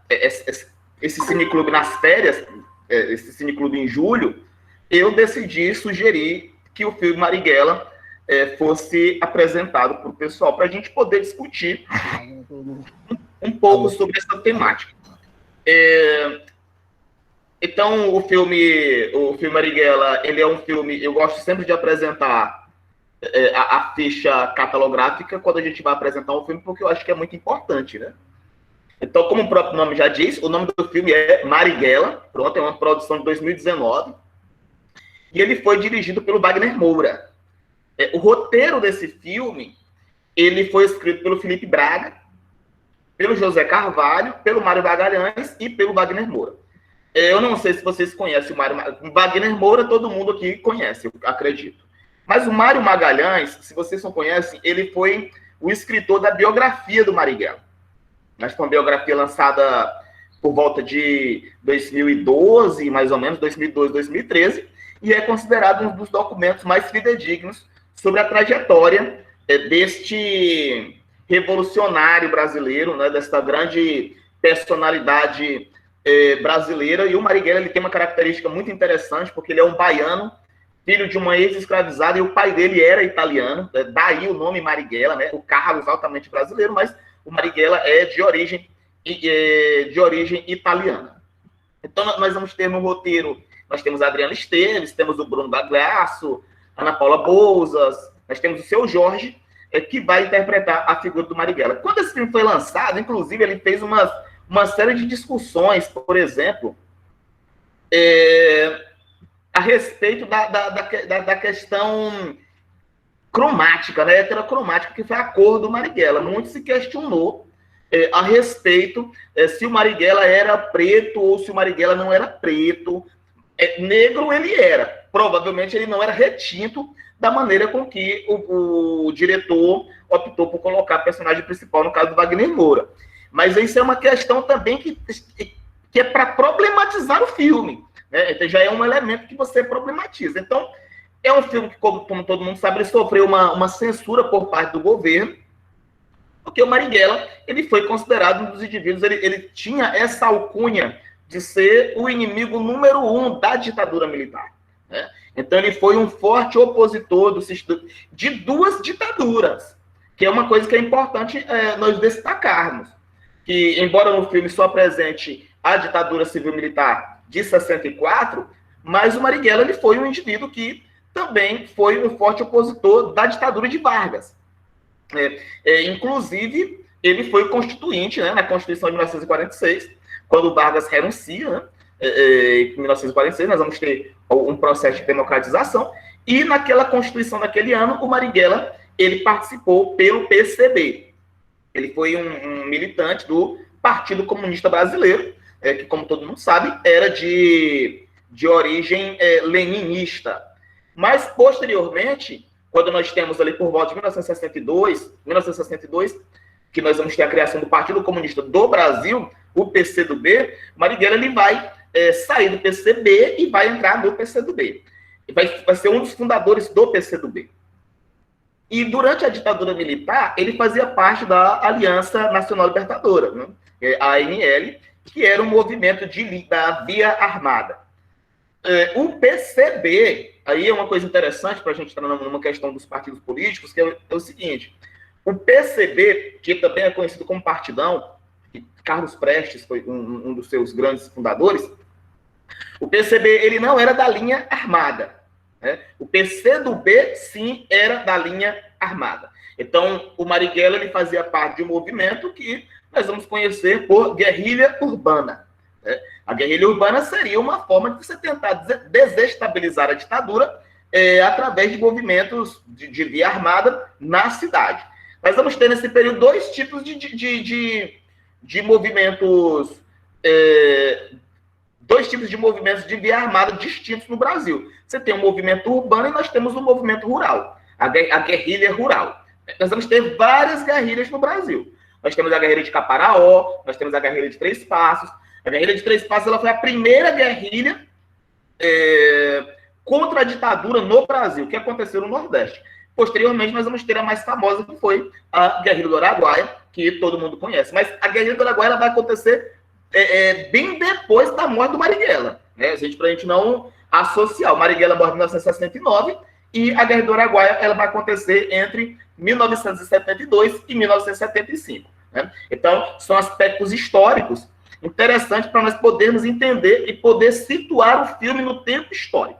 esse cineclube nas férias, esse cineclube em julho, eu decidi sugerir que o filme Marighella fosse apresentado para o pessoal, para a gente poder discutir um pouco sobre essa temática. Então, o filme Marighella, ele é um filme, eu gosto sempre de apresentar a ficha catalográfica quando a gente vai apresentar um filme, porque eu acho que é muito importante, né? Então, como o próprio nome já diz, o nome do filme é Marighella, pronto, é uma produção de 2019, e ele foi dirigido pelo Wagner Moura. O roteiro desse filme, ele foi escrito pelo Felipe Braga, pelo José Carvalho, pelo Mário Magalhães e pelo Wagner Moura. Eu não sei se vocês conhecem o Wagner Moura, todo mundo aqui conhece, eu acredito. Mas o Mário Magalhães, se vocês não conhecem, ele foi o escritor da biografia do Marighella. Mas foi uma biografia lançada por volta de 2012, mais ou menos, 2012, 2013, e é considerado um dos documentos mais fidedignos sobre a trajetória deste revolucionário brasileiro, né, desta grande personalidade brasileira. E o Marighella, ele tem uma característica muito interessante, porque ele é um baiano, filho de uma ex-escravizada, e o pai dele era italiano, daí o nome Marighella, né, o Carlos altamente brasileiro, mas o Marighella é de origem italiana. Então, nós vamos ter no roteiro, nós temos a Adriana Esteves, temos o Bruno Gagliasso, Ana Paula Bouzas, nós temos o Seu Jorge, que vai interpretar a figura do Marighella. Quando esse filme foi lançado, inclusive, ele fez uma série de discussões, por exemplo, a respeito da questão cromática, né, heterocromática, que foi a cor do Marighella. Muito se questionou a respeito se o Marighella era preto ou se o Marighella não era preto. Negro ele era. Provavelmente ele não era retinto da maneira com que o diretor optou por colocar a personagem principal, no caso do Wagner Moura. Mas isso é uma questão também que é para problematizar o filme, né? Então já é um elemento que você problematiza. Então, é um filme que, como todo mundo sabe, ele sofreu uma censura por parte do governo, porque o Marighella, ele foi considerado um dos indivíduos, ele tinha essa alcunha de ser o inimigo número 1 da ditadura militar, né? Então, ele foi um forte opositor de duas ditaduras, que é uma coisa que é importante nós destacarmos, que, embora no filme só apresente a ditadura civil-militar de 64, mas o Marighella, ele foi um indivíduo que também foi um forte opositor da ditadura de Vargas. Inclusive, ele foi constituinte, né, na Constituição de 1946, quando Vargas renuncia, né, em 1946, nós vamos ter um processo de democratização, e naquela Constituição daquele ano, o Marighella, ele participou pelo PCB. Ele foi um militante do Partido Comunista Brasileiro, que, como todo mundo sabe, era de origem leninista. Mas, posteriormente, quando nós temos ali por volta de 1962, que nós vamos ter a criação do Partido Comunista do Brasil, o PCdoB, Marighella, ele vai sair do PCB e vai entrar no PCdoB. Vai ser um dos fundadores do PCdoB. E durante a ditadura militar, ele fazia parte da Aliança Nacional Libertadora, né? A ANL, que era um movimento da Via Armada. O PCB, aí é uma coisa interessante para a gente entrar numa questão dos partidos políticos, que é o seguinte: o PCB, que também é conhecido como Partidão, que Carlos Prestes foi um dos seus grandes fundadores, o PCB, ele não era da linha armada, né? O PCdoB, sim, era da linha armada. Então, o Marighella, ele fazia parte de um movimento que nós vamos conhecer por guerrilha urbana, né? A guerrilha urbana seria uma forma de você tentar desestabilizar a ditadura através de movimentos de via armada na cidade. Nós vamos ter nesse período dois tipos de movimentos, dois tipos de movimentos de via armada distintos no Brasil. Você tem um movimento urbano e nós temos um movimento rural, a guerrilha rural. Nós vamos ter várias guerrilhas no Brasil. Nós temos a guerrilha de Caparaó, nós temos a guerrilha de Três Passos. A guerrilha de Três Passos, ela foi a primeira guerrilha contra a ditadura no Brasil, que aconteceu no Nordeste. Posteriormente, nós vamos ter a mais famosa, que foi a Guerrilha do Araguaia, que todo mundo conhece. Mas a Guerrilha do Araguaia vai acontecer bem depois da morte do Marighella, né? Para a gente não associar. O Marighella morre em 1969 e a Guerrilha do Araguaia ela vai acontecer entre 1972 e 1975. Né? Então, são aspectos históricos interessantes para nós podermos entender e poder situar o filme no tempo histórico.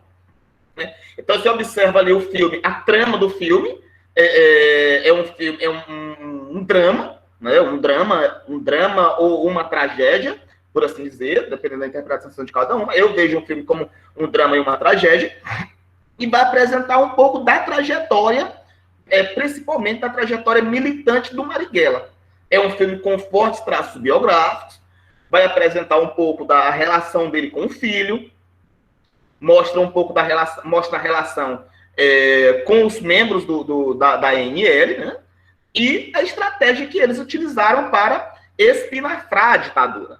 Né? Então, você observa ali o filme, a trama do filme um drama, né? um drama ou uma tragédia, por assim dizer, dependendo da interpretação de cada um. Eu vejo um filme como um drama e uma tragédia, e vai apresentar um pouco da trajetória, principalmente da trajetória militante do Marighella. É um filme com fortes traços biográficos, vai apresentar um pouco da relação dele com o filho, mostra um pouco mostra a relação com os membros da ANL, né? E a estratégia que eles utilizaram para espinafrar a ditadura,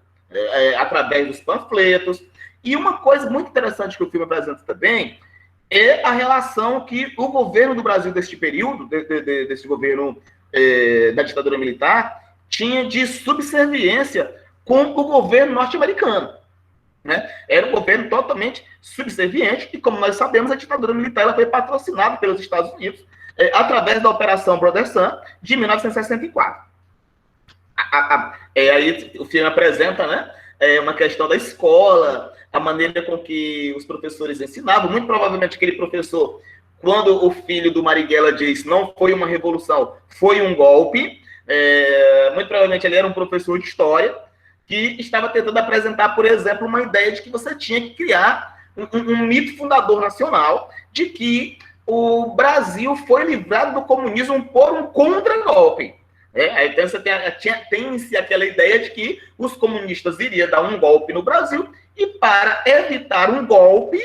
através dos panfletos. E uma coisa muito interessante que o filme apresenta também é a relação que o governo do Brasil deste período, desse governo da ditadura militar, tinha de subserviência com o governo norte-americano. Né? Era um governo totalmente subserviente e, como nós sabemos, a ditadura militar ela foi patrocinada pelos Estados Unidos através da Operação Brother Sun de 1964. Aí o filme apresenta, né, uma questão da escola, a maneira com que os professores ensinavam. Muito provavelmente aquele professor, quando o filho do Marighella diz não foi uma revolução, foi um golpe, muito provavelmente ele era um professor de história que estava tentando apresentar, por exemplo, uma ideia de que você tinha que criar um mito fundador nacional de que o Brasil foi livrado do comunismo por um contra-golpe. Então você tem-se aquela ideia de que os comunistas iriam dar um golpe no Brasil e para evitar um golpe,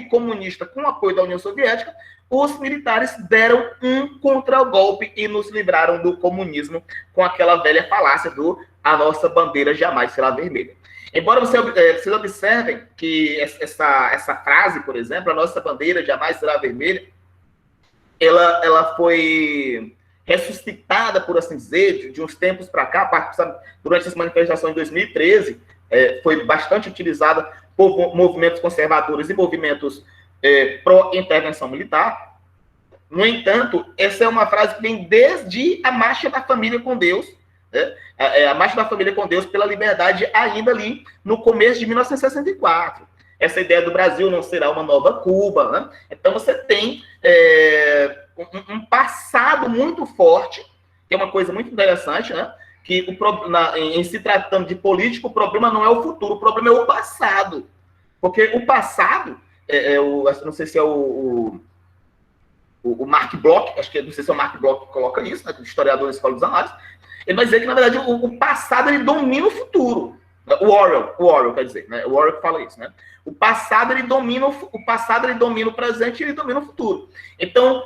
comunista com apoio da União Soviética, os militares deram um contra-golpe e nos livraram do comunismo com aquela velha falácia do a nossa bandeira jamais será vermelha. Embora vocês observem que essa frase, por exemplo, a nossa bandeira jamais será vermelha, ela foi ressuscitada, por assim dizer, de uns tempos para cá, durante as manifestações de 2013, foi bastante utilizada por movimentos conservadores e movimentos pró-intervenção militar. No entanto, essa é uma frase que vem desde a Marcha da Família com Deus, né? A Marcha da Família com Deus pela Liberdade, ainda ali no começo de 1964. Essa ideia do Brasil não será uma nova Cuba, né? Então você tem um passado muito forte, que é uma coisa muito interessante, né? Que em se tratando de política, o problema não é o futuro, o problema é o passado. Porque o passado, não sei se é o Mark Bloch, acho que não sei se é o Mark Bloch que coloca isso, né? Historiador da Escola dos Análises, ele vai dizer que, na verdade, o passado ele domina o futuro. O Orwell quer dizer, né? O Orwell que fala isso, né? O passado ele domina o presente e ele domina o futuro. Então,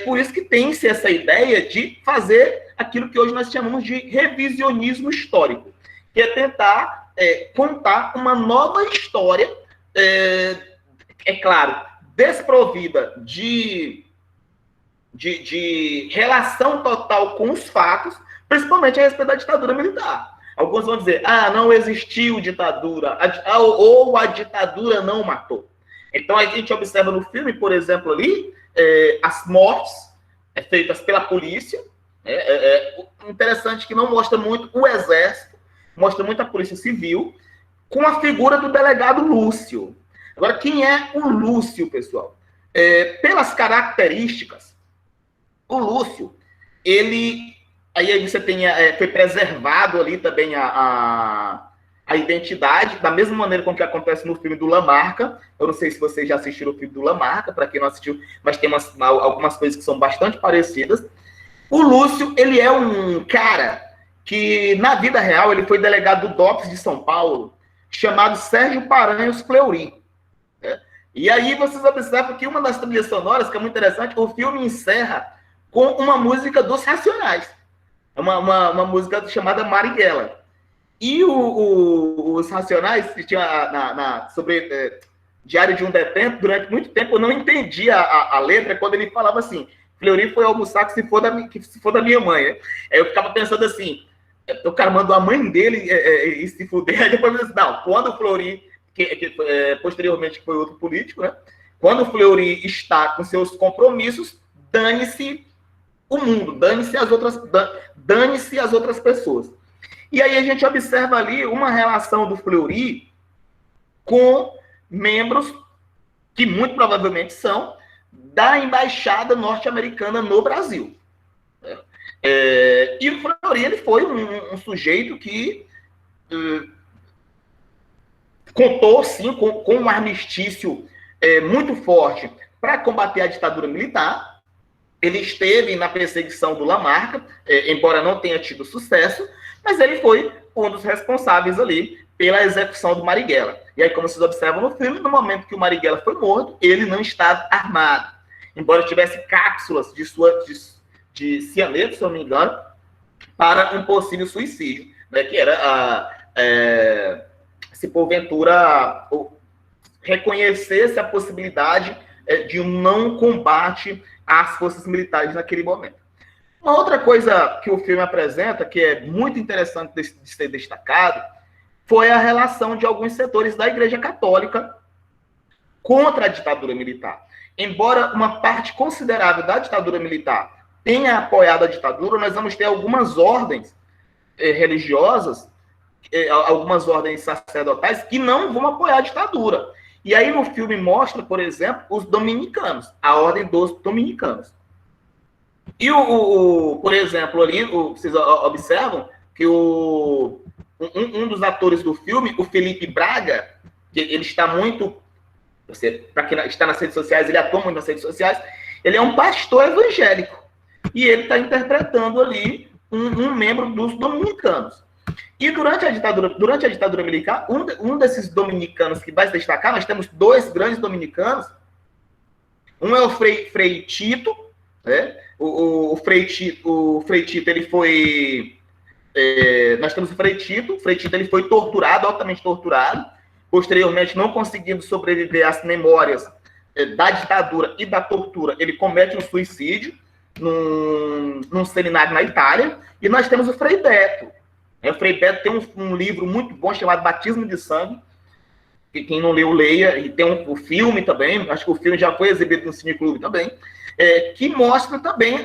por isso que tem-se essa ideia de fazer aquilo que hoje nós chamamos de revisionismo histórico, que é tentar contar uma nova história, claro, desprovida de relação total com os fatos, principalmente a respeito da ditadura militar. Alguns vão dizer, não existiu ditadura, ou a ditadura não matou. Então, a gente observa no filme, por exemplo, ali, as mortes feitas pela polícia. Interessante que não mostra muito o exército, mostra muito a polícia civil, com a figura do delegado Lúcio. Agora, quem é o Lúcio, pessoal? Pelas características, o Lúcio, aí você tem, foi preservado ali também a identidade, da mesma maneira com que acontece no filme do Lamarca. Eu não sei se vocês já assistiram o filme do Lamarca, para quem não assistiu, mas tem algumas coisas que são bastante parecidas. O Lúcio, ele é um cara que, na vida real, ele foi delegado do DOPS de São Paulo, chamado Sérgio Paranhos Fleury. E aí vocês observam que uma das trilhas sonoras, que é muito interessante, o filme encerra com uma música dos Racionais. Uma música chamada Marighella. E os Racionais tinha Diário de um Detento, durante muito tempo eu não entendi a letra quando ele falava assim, Fleury foi almoçar que se for da minha mãe. Né? Aí eu ficava pensando assim, o cara mandou a mãe dele e se fuder, aí depois eu disse, não, quando o Fleury, posteriormente foi outro político, né? Quando o Fleury está com seus compromissos, dane-se o mundo, dane-se as outras pessoas. E aí a gente observa ali uma relação do Fleury com membros que muito provavelmente são da embaixada norte-americana no Brasil. E o Fleury ele foi um sujeito que contou, sim, com um armistício muito forte para combater a ditadura militar. Ele esteve na perseguição do Lamarca, embora não tenha tido sucesso, mas ele foi um dos responsáveis ali pela execução do Marighella. E aí, como vocês observam no filme, no momento que o Marighella foi morto, ele não estava armado. Embora tivesse cápsulas de cianeto, se eu não me engano, para um possível suicídio, né, que era se porventura reconhecesse a possibilidade de um não combate às forças militares naquele momento. Uma outra coisa que o filme apresenta, que é muito interessante de ser destacado, foi a relação de alguns setores da Igreja Católica contra a ditadura militar. Embora uma parte considerável da ditadura militar tenha apoiado a ditadura, nós vamos ter algumas ordens religiosas, algumas ordens sacerdotais, que não vão apoiar a ditadura. E aí no filme mostra, por exemplo, os dominicanos, a ordem dos dominicanos. E, por exemplo, ali, vocês observam que um dos atores do filme, o Felipe Braga, que ele está muito... Para quem está nas redes sociais, ele atua muito nas redes sociais, ele é um pastor evangélico. E ele está interpretando ali um membro dos dominicanos. E durante a ditadura militar, um desses dominicanos que vai se destacar, nós temos dois grandes dominicanos. Um é o Frei Tito, né? O Frei Tito, ele foi... nós temos o Frei Tito ele foi torturado, altamente torturado, posteriormente não conseguindo sobreviver às memórias da ditadura e da tortura, ele comete um suicídio num seminário na Itália, e nós temos o Frei Beto. O Frei Beto tem um livro muito bom chamado Batismo de Sangue, que quem não leu, leia, e tem o filme também, acho que o filme já foi exibido no Cineclube também, que mostra também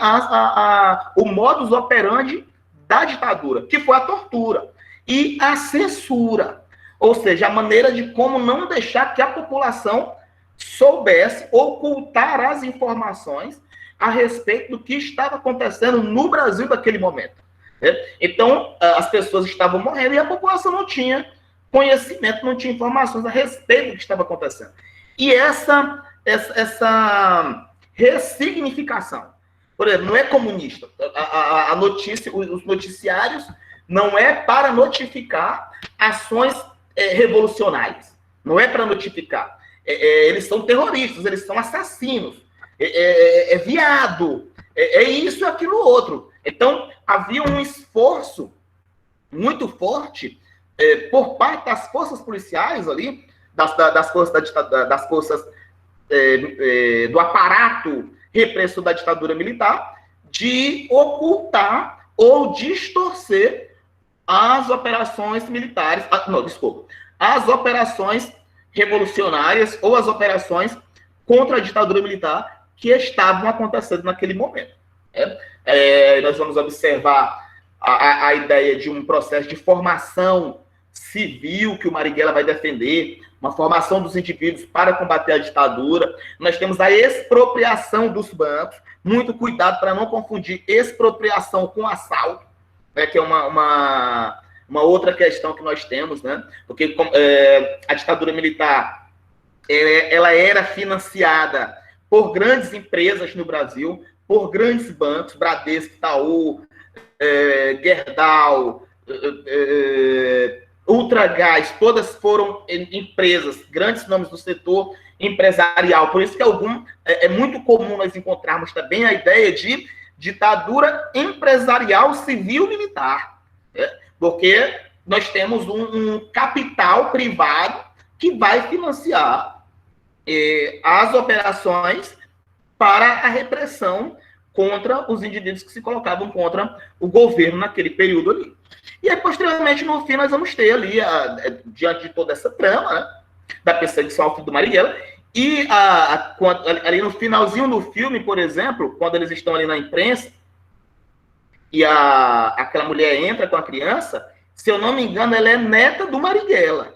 o modus operandi da ditadura, que foi a tortura e a censura, ou seja, a maneira de como não deixar que a população soubesse ocultar as informações a respeito do que estava acontecendo no Brasil naquele momento. Então, as pessoas estavam morrendo e a população não tinha conhecimento, não tinha informações a respeito do que estava acontecendo. E essa ressignificação, por exemplo, não é comunista. A notícia, os noticiários não é para notificar ações revolucionárias. Não é para notificar. Eles são terroristas, eles são assassinos. Viado. Isso e aquilo outro. Então, havia um esforço muito forte por parte das forças policiais ali, das forças do aparato repressor da ditadura militar, de ocultar ou distorcer as operações militares, as operações revolucionárias ou as operações contra a ditadura militar que estavam acontecendo naquele momento. Nós vamos observar a ideia de um processo de formação civil que o Marighella vai defender, uma formação dos indivíduos para combater a ditadura. Nós temos a expropriação dos bancos, muito cuidado para não confundir expropriação com assalto, né, que é uma outra questão que nós temos, né? Porque a ditadura militar ela era financiada por grandes empresas no Brasil, por grandes bancos, Bradesco, Itaú, Gerdau, Ultragás, todas foram empresas, grandes nomes do setor empresarial. Por isso que é muito comum nós encontrarmos também a ideia de ditadura empresarial civil-militar, né? Porque nós temos um capital privado que vai financiar as operações para a repressão contra os indivíduos que se colocavam contra o governo naquele período ali. E aí, posteriormente, no fim, nós vamos ter ali, diante de toda essa trama, né, da perseguição ao filho do Marighella, e ali no finalzinho do filme, por exemplo, quando eles estão ali na imprensa, e aquela mulher entra com a criança, se eu não me engano, ela é neta do Marighella.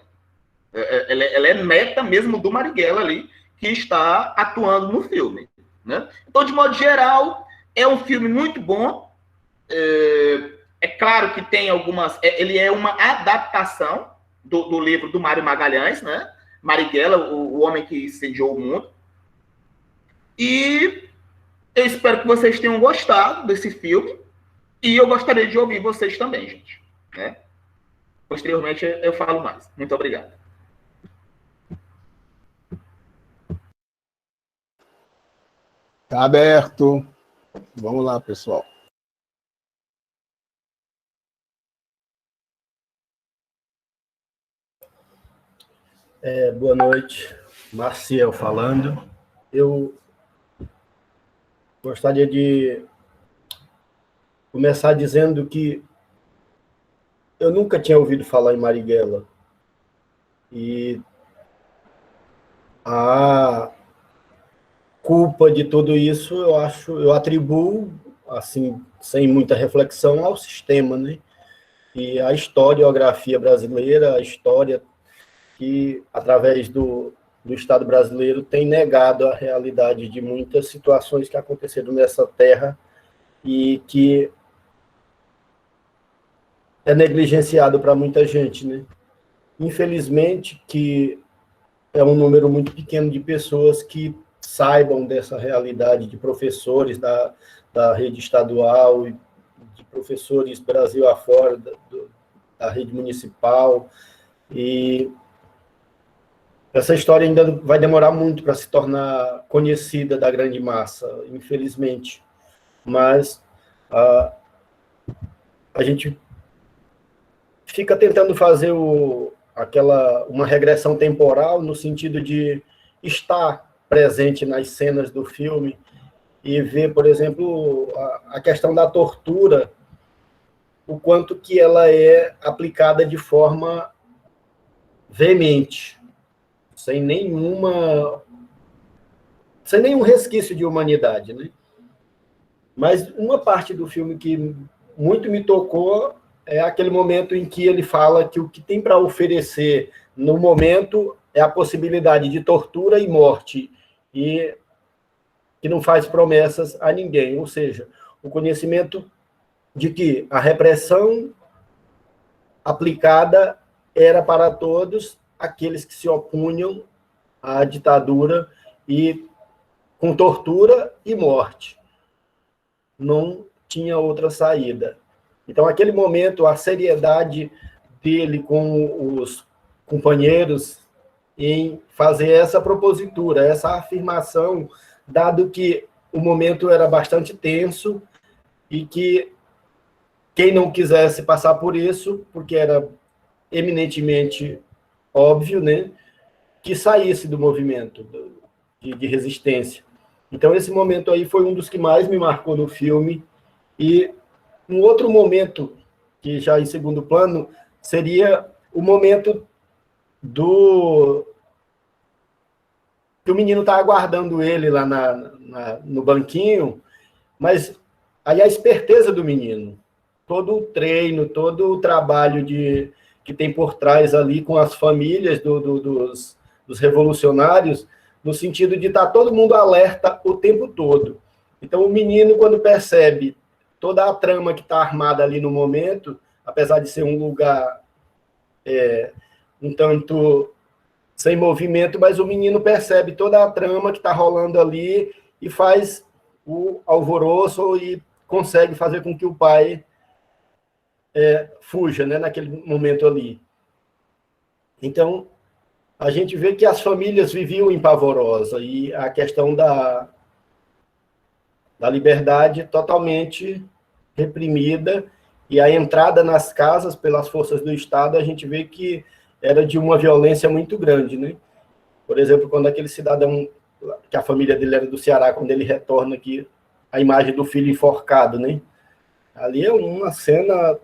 Ela é neta mesmo do Marighella ali, que está atuando no filme. Né? Então, de modo geral, é um filme muito bom. É claro que tem algumas... Ele é uma adaptação do livro do Mário Magalhães, né? Marighella, o homem que incendiou o mundo. E eu espero que vocês tenham gostado desse filme. E eu gostaria de ouvir vocês também, gente. Né? Posteriormente, eu falo mais. Muito obrigado. Tá aberto. Vamos lá, pessoal. Boa noite, Marcial falando. Eu gostaria de começar dizendo que eu nunca tinha ouvido falar em Marighella. E a culpa de tudo isso, eu atribuo, assim, sem muita reflexão, ao sistema, né? E a historiografia brasileira, a história que, através do Estado brasileiro, tem negado a realidade de muitas situações que aconteceram nessa terra e que é negligenciado para muita gente, né? Infelizmente, que é um número muito pequeno de pessoas que saibam dessa realidade, de professores da rede estadual, e de professores Brasil afora, da rede municipal, e essa história ainda vai demorar muito para se tornar conhecida da grande massa, infelizmente. Mas a gente fica tentando fazer uma regressão temporal no sentido de estar presente nas cenas do filme e ver, por exemplo, a questão da tortura, o quanto que ela é aplicada de forma veemente, sem nenhum resquício de humanidade, né? Mas uma parte do filme que muito me tocou é aquele momento em que ele fala que o que tem para oferecer no momento é a possibilidade de tortura e morte, e que não faz promessas a ninguém, ou seja, o conhecimento de que a repressão aplicada era para todos aqueles que se opunham à ditadura, e com tortura e morte. Não tinha outra saída. Então, aquele momento, a seriedade dele com os companheiros em fazer essa propositura, essa afirmação, dado que o momento era bastante tenso e que quem não quisesse passar por isso, porque era eminentemente óbvio, né, que saísse do movimento de resistência. Então, esse momento aí foi um dos que mais me marcou no filme. E um outro momento, que já em segundo plano, seria o momento que o menino está aguardando ele lá no banquinho, mas aí a esperteza do menino, todo o treino, todo o trabalho que tem por trás ali com as famílias dos revolucionários, no sentido de estar todo mundo alerta o tempo todo. Então, o menino, quando percebe toda a trama que está armada ali no momento, apesar de ser um lugar um tanto sem movimento, mas o menino percebe toda a trama que está rolando ali e faz o alvoroço e consegue fazer com que o pai fuja, né, naquele momento ali. Então, a gente vê que as famílias viviam em pavorosa, e a questão da liberdade totalmente reprimida, e a entrada nas casas pelas forças do Estado, a gente vê que era de uma violência muito grande, né? Por exemplo, quando aquele cidadão, que a família dele era do Ceará, quando ele retorna aqui, a imagem do filho enforcado, né? Ali é uma cena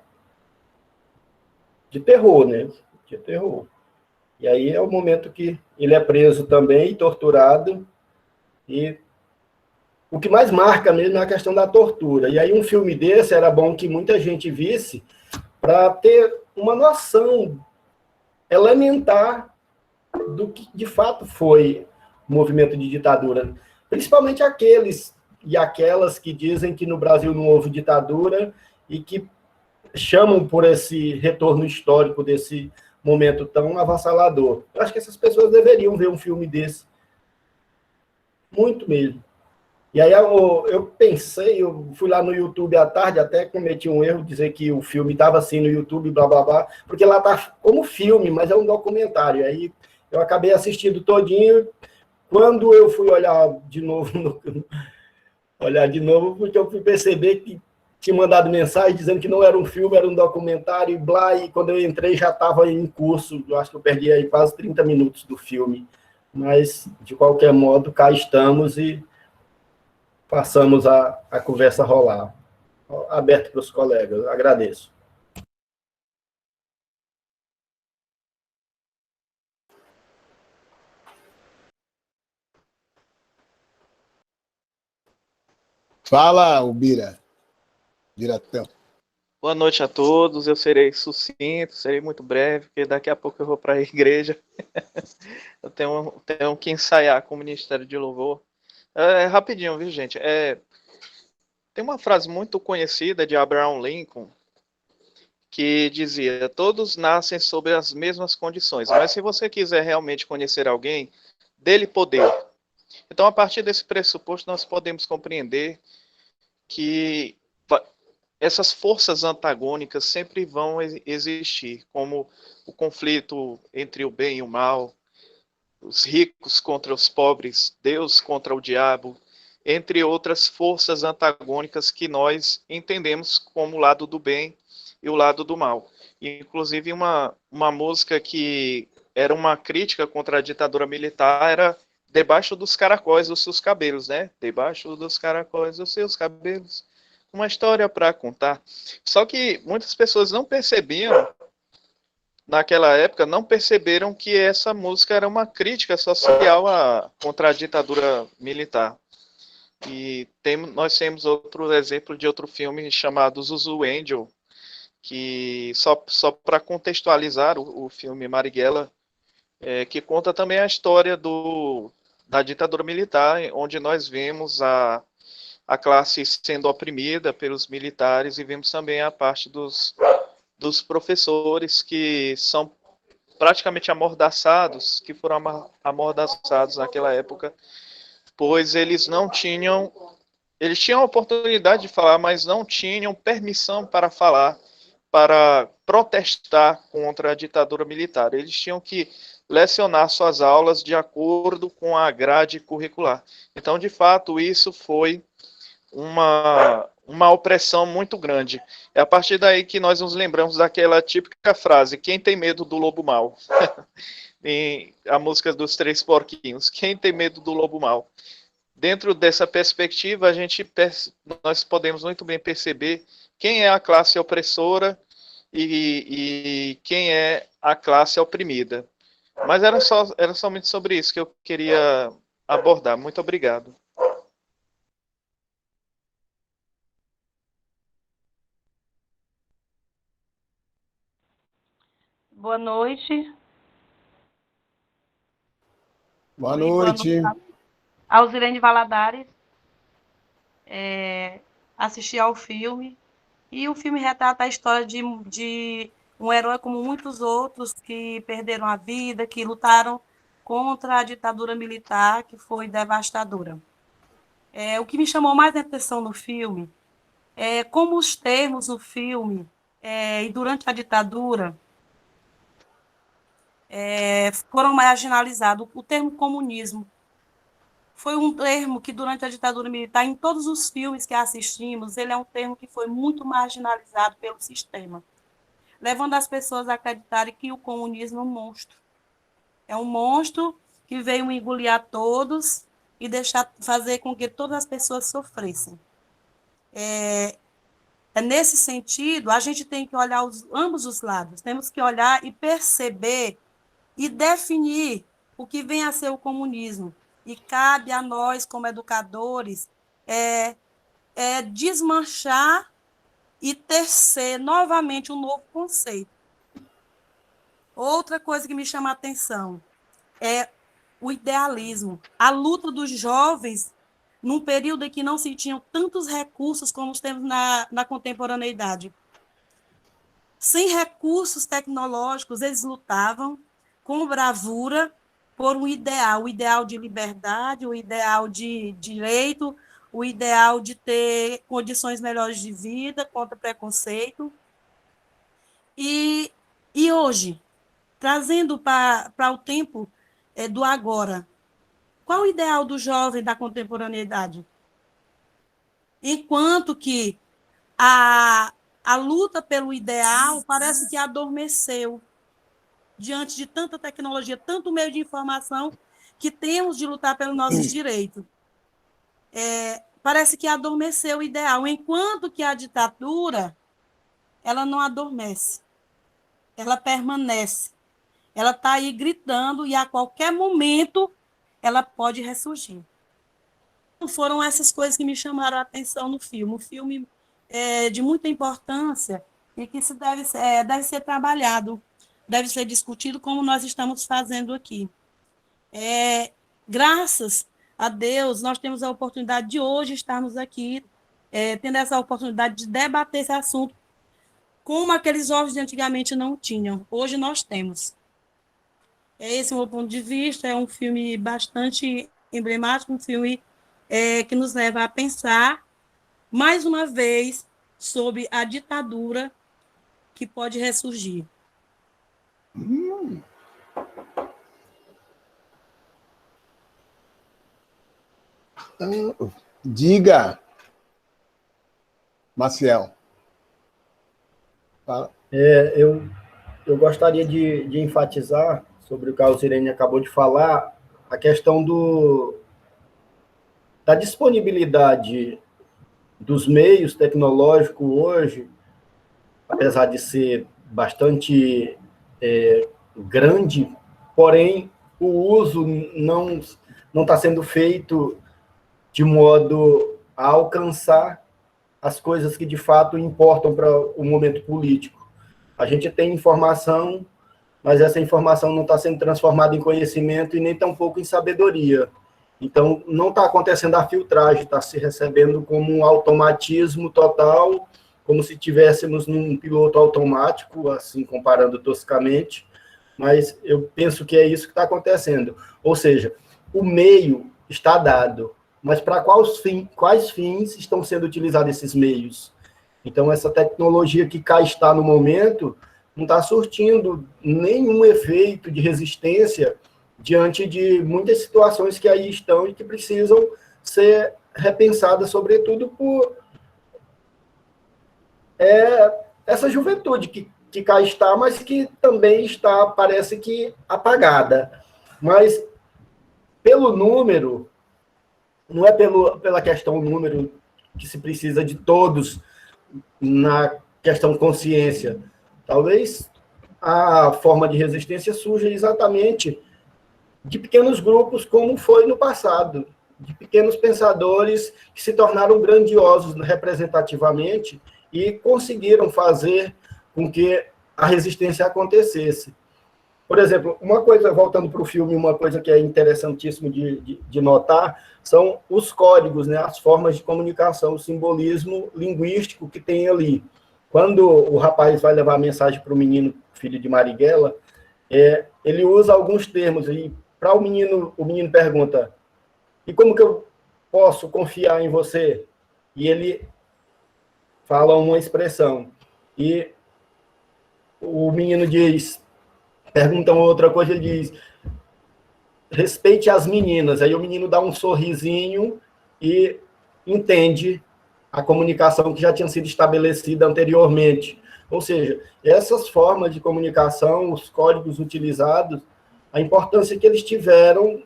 de terror, né? De terror. E aí é o momento que ele é preso também, torturado, e o que mais marca mesmo é a questão da tortura. E aí um filme desse era bom que muita gente visse para ter uma noção elementar do que de fato foi o movimento de ditadura. Principalmente aqueles e aquelas que dizem que no Brasil não houve ditadura e que chamam por esse retorno histórico desse momento tão avassalador. Eu acho que essas pessoas deveriam ver um filme desse. Muito mesmo. E aí eu pensei, eu fui lá no YouTube à tarde, até cometi um erro, dizer que o filme estava assim no YouTube, blá, blá, blá, porque lá está como filme, mas é um documentário. Aí eu acabei assistindo todinho. Quando eu fui olhar de novo, porque eu fui perceber que tinha mandado mensagem dizendo que não era um filme, era um documentário, e blá, e quando eu entrei já estava em curso, eu acho que eu perdi aí quase 30 minutos do filme. Mas, de qualquer modo, cá estamos e passamos a conversa rolar. Aberto para os colegas, agradeço. Fala, Ubira. Diretão. Boa noite a todos. Eu serei sucinto, serei muito breve, porque daqui a pouco eu vou para a igreja. Eu tenho que ensaiar com o Ministério de Louvor. Rapidinho, viu, gente? Tem uma frase muito conhecida de Abraham Lincoln que dizia: todos nascem sob as mesmas condições, mas se você quiser realmente conhecer alguém, dê-lhe poder. Então, a partir desse pressuposto, nós podemos compreender que essas forças antagônicas sempre vão existir, como o conflito entre o bem e o mal, os ricos contra os pobres, Deus contra o diabo, entre outras forças antagônicas que nós entendemos como o lado do bem e o lado do mal. Inclusive, uma música que era uma crítica contra a ditadura militar era Debaixo dos Caracóis os Seus Cabelos, né? Debaixo dos caracóis os seus cabelos, uma história para contar. Só que muitas pessoas não percebiam, naquela época, não perceberam que essa música era uma crítica social contra a ditadura militar. E nós temos outro exemplo de outro filme chamado Zuzu Angel, que só para contextualizar o filme Marighella, que conta também a história da ditadura militar, onde nós vemos a classe sendo oprimida pelos militares e vemos também a parte dos professores que são praticamente amordaçados, que foram amordaçados naquela época, pois eles tinham a oportunidade de falar, mas não tinham permissão para falar, para protestar contra a ditadura militar. Eles tinham que lecionar suas aulas de acordo com a grade curricular. Então, de fato, isso foi uma opressão muito grande. É a partir daí que nós nos lembramos daquela típica frase: quem tem medo do lobo mau? Em a música dos Três Porquinhos, quem tem medo do lobo mau? Dentro dessa perspectiva, nós podemos muito bem perceber quem é a classe opressora e quem é a classe oprimida. Mas era somente sobre isso que eu queria abordar. Muito obrigado. Boa noite. Boa noite. Alzirene Valadares. Assisti ao filme. E o filme retrata a história de um herói como muitos outros que perderam a vida, que lutaram contra a ditadura militar, que foi devastadora. O que me chamou mais a atenção no filme é como os termos no filme e durante a ditadura foram marginalizados. O termo comunismo foi um termo que, durante a ditadura militar, em todos os filmes que assistimos, ele é um termo que foi muito marginalizado pelo sistema, levando as pessoas a acreditarem que o comunismo é um monstro que veio engolir a todos e fazer com que todas as pessoas sofressem. Nesse sentido, a gente tem que olhar ambos os lados, temos que olhar e perceber e definir o que vem a ser o comunismo. E cabe a nós, como educadores, desmanchar e tecer novamente um novo conceito. Outra coisa que me chama a atenção é o idealismo, a luta dos jovens num período em que não se tinham tantos recursos como temos na contemporaneidade. Sem recursos tecnológicos, eles lutavam com bravura por um ideal, o ideal de liberdade, o ideal de direito, o ideal de ter condições melhores de vida, contra preconceito. E hoje, trazendo para o tempo do agora, qual o ideal do jovem da contemporaneidade? Enquanto que a luta pelo ideal parece que adormeceu diante de tanta tecnologia, tanto meio de informação que temos de lutar pelos nossos direitos. Parece que adormeceu o ideal, enquanto que a ditadura, ela não adormece, ela permanece, ela está aí gritando e a qualquer momento ela pode ressurgir. Foram essas coisas que me chamaram a atenção no filme. O filme é de muita importância e que isso deve ser trabalhado, deve ser discutido como nós estamos fazendo aqui. Graças a Deus, nós temos a oportunidade de hoje estarmos aqui, tendo essa oportunidade de debater esse assunto, como aqueles jovens de antigamente não tinham. Hoje nós temos. Esse é o meu ponto de vista, é um filme bastante emblemático, um filme que nos leva a pensar, mais uma vez, sobre a ditadura que pode ressurgir. Diga, Maciel. Fala. Eu gostaria de enfatizar sobre o que a Alzirene acabou de falar, a questão da disponibilidade dos meios tecnológicos hoje, apesar de ser bastante grande, porém o uso não está sendo feito de modo a alcançar as coisas que de fato importam para o momento político. A gente tem informação, mas essa informação não está sendo transformada em conhecimento e nem tampouco em sabedoria. Então, não está acontecendo a filtragem, está se recebendo como um automatismo total, como se tivéssemos num piloto automático, assim, comparando toscamente, mas eu penso que é isso que está acontecendo. Ou seja, o meio está dado, mas para quais fins estão sendo utilizados esses meios? Então, essa tecnologia que cá está no momento não está surtindo nenhum efeito de resistência diante de muitas situações que aí estão e que precisam ser repensadas, sobretudo por essa juventude que cá está, mas que também está, parece que, apagada. Mas, pelo número, não é pela questão número que se precisa de todos na questão consciência. Talvez a forma de resistência surja exatamente de pequenos grupos, como foi no passado, de pequenos pensadores que se tornaram grandiosos representativamente e conseguiram fazer com que a resistência acontecesse. Por exemplo, uma coisa, voltando para o filme, uma coisa que é interessantíssimo de notar são os códigos, né, as formas de comunicação, o simbolismo linguístico que tem ali. Quando o rapaz vai levar a mensagem para o menino, filho de Marighella, ele usa alguns termos, e para o menino pergunta, e como que eu posso confiar em você? E ele fala uma expressão, e o menino pergunta outra coisa, ele diz, respeite as meninas. Aí o menino dá um sorrisinho e entende a comunicação que já tinha sido estabelecida anteriormente. Ou seja, essas formas de comunicação, os códigos utilizados, a importância que eles tiveram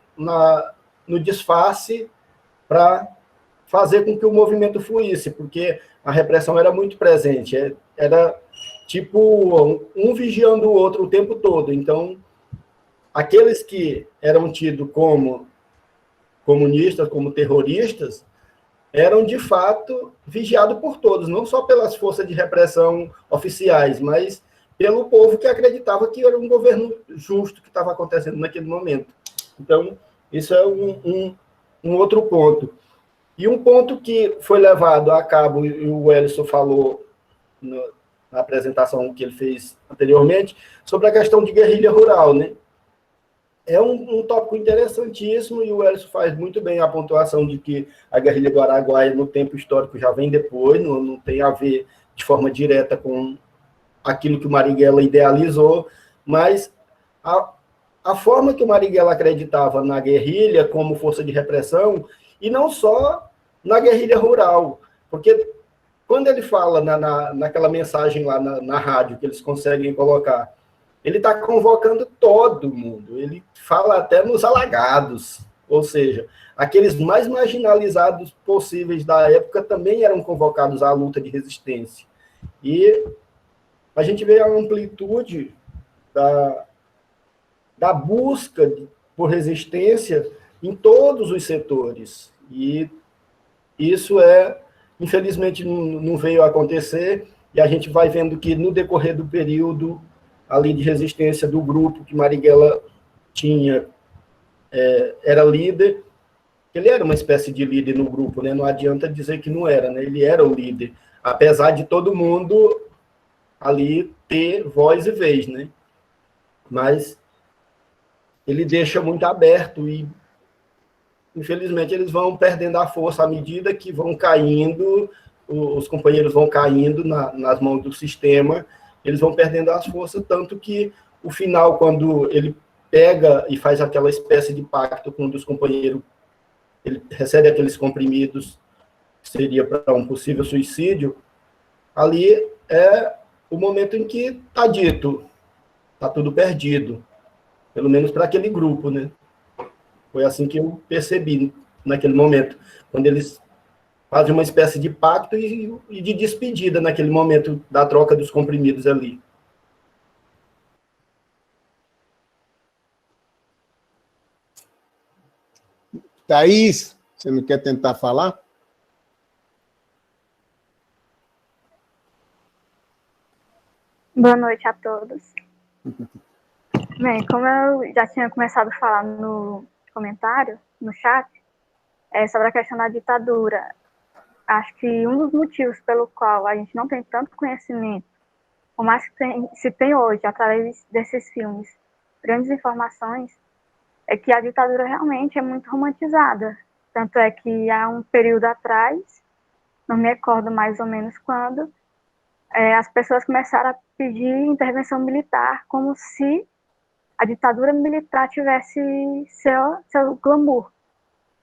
no disfarce para fazer com que o movimento fluísse, porque a repressão era muito presente, era tipo um vigiando o outro o tempo todo. Então, aqueles que eram tidos como comunistas, como terroristas, eram de fato vigiados por todos, não só pelas forças de repressão oficiais, mas pelo povo que acreditava que era um governo justo que estava acontecendo naquele momento. Então, isso é um outro ponto. E um ponto que foi levado a cabo, e o Wellington falou na apresentação que ele fez anteriormente, sobre a questão de guerrilha rural, né? É um tópico interessantíssimo, e o Wellington faz muito bem a pontuação de que a guerrilha do Araguaia, no tempo histórico, já vem depois, não tem a ver de forma direta com aquilo que o Marighella idealizou, mas a forma que o Marighella acreditava na guerrilha como força de repressão, e não só na guerrilha rural, porque quando ele fala naquela mensagem lá na rádio que eles conseguem colocar, ele está convocando todo mundo, ele fala até nos alagados, ou seja, aqueles mais marginalizados possíveis da época também eram convocados à luta de resistência. E a gente vê a amplitude da busca por resistência em todos os setores. E isso infelizmente, não veio a acontecer, e a gente vai vendo que no decorrer do período ali de resistência do grupo que Marighella tinha, era líder, ele era uma espécie de líder no grupo, né? Não adianta dizer que não era, né? Ele era o líder, apesar de todo mundo ali ter voz e vez, né? Mas ele deixa muito aberto e, infelizmente, eles vão perdendo a força à medida que vão caindo, os companheiros vão caindo nas mãos do sistema, eles vão perdendo as forças, tanto que o final, quando ele pega e faz aquela espécie de pacto com um dos companheiros, ele recebe aqueles comprimidos, que seria para um possível suicídio, ali é o momento em que está dito, está tudo perdido, pelo menos para aquele grupo, né? Foi assim que eu percebi naquele momento, quando eles fazem uma espécie de pacto e de despedida naquele momento da troca dos comprimidos ali. Thaís, você não quer tentar falar? Boa noite a todos. Bem, como eu já tinha começado a falar no comentário, no chat, sobre a questão da ditadura, acho que um dos motivos pelo qual a gente não tem tanto conhecimento, por mais que se tem hoje, através desses filmes, grandes informações, é que a ditadura realmente é muito romantizada. Tanto é que há um período atrás, não me recordo mais ou menos quando, as pessoas começaram a pedir intervenção militar como se a ditadura militar tivesse seu glamour.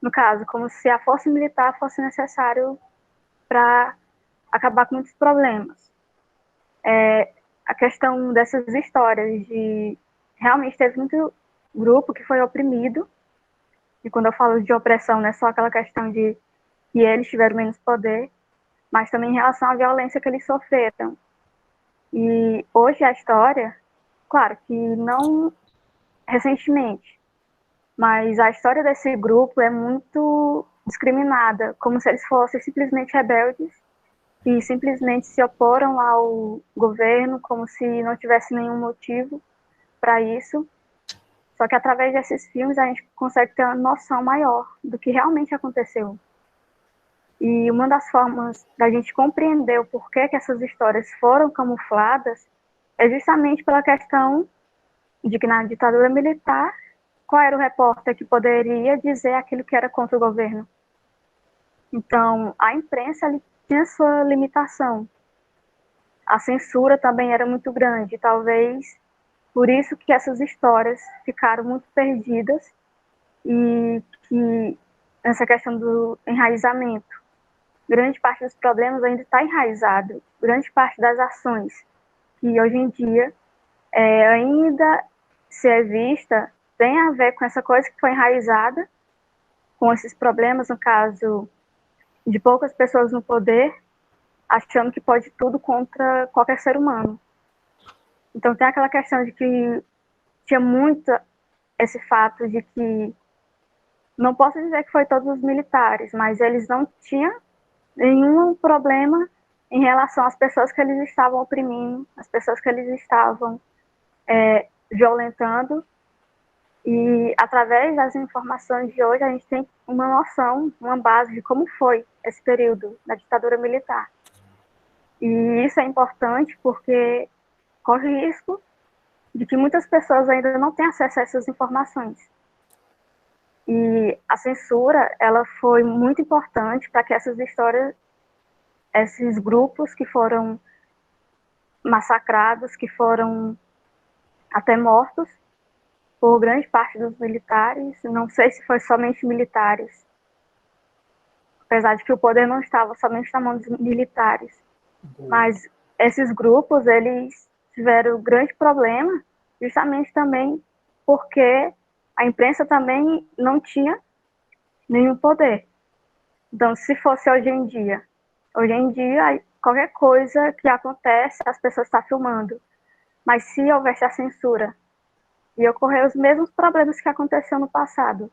No caso, como se a força militar fosse necessário para acabar com muitos problemas. A questão dessas histórias de... Realmente teve muito grupo que foi oprimido, e quando eu falo de opressão, não é só aquela questão de que eles tiveram menos poder, mas também em relação à violência que eles sofreram. E hoje a história, claro que não recentemente, mas a história desse grupo é muito discriminada, como se eles fossem simplesmente rebeldes e simplesmente se oporam ao governo, como se não tivesse nenhum motivo para isso. Só que através desses filmes a gente consegue ter uma noção maior do que realmente aconteceu. E uma das formas da gente compreender o porquê que essas histórias foram camufladas é justamente pela questão de que na ditadura militar, qual era o repórter que poderia dizer aquilo que era contra o governo? Então, a imprensa tinha sua limitação. A censura também era muito grande, talvez por isso que essas histórias ficaram muito perdidas e que essa questão do enraizamento, grande parte dos problemas ainda está enraizado, grande parte das ações que hoje em dia ainda se é vista tem a ver com essa coisa que foi enraizada, com esses problemas, no caso de poucas pessoas no poder, achando que pode tudo contra qualquer ser humano. Então tem aquela questão de que tinha muito esse fato de que, não posso dizer que foi todos os militares, mas eles não tinham nenhum problema em relação às pessoas que eles estavam oprimindo, as pessoas que eles estavam violentando. E através das informações de hoje, a gente tem uma noção, uma base de como foi esse período da ditadura militar. E isso é importante porque corre o risco de que muitas pessoas ainda não têm acesso a essas informações. E a censura, ela foi muito importante para que essas histórias, esses grupos que foram massacrados, que foram até mortos por grande parte dos militares, não sei se foi somente militares, apesar de que o poder não estava somente na mão dos militares, mas esses grupos, eles tiveram grande problema, justamente também porque a imprensa também não tinha nenhum poder. Então, se fosse hoje em dia, qualquer coisa que acontece, as pessoas estão filmando. Mas se houvesse a censura, ia ocorrer os mesmos problemas que aconteceram no passado.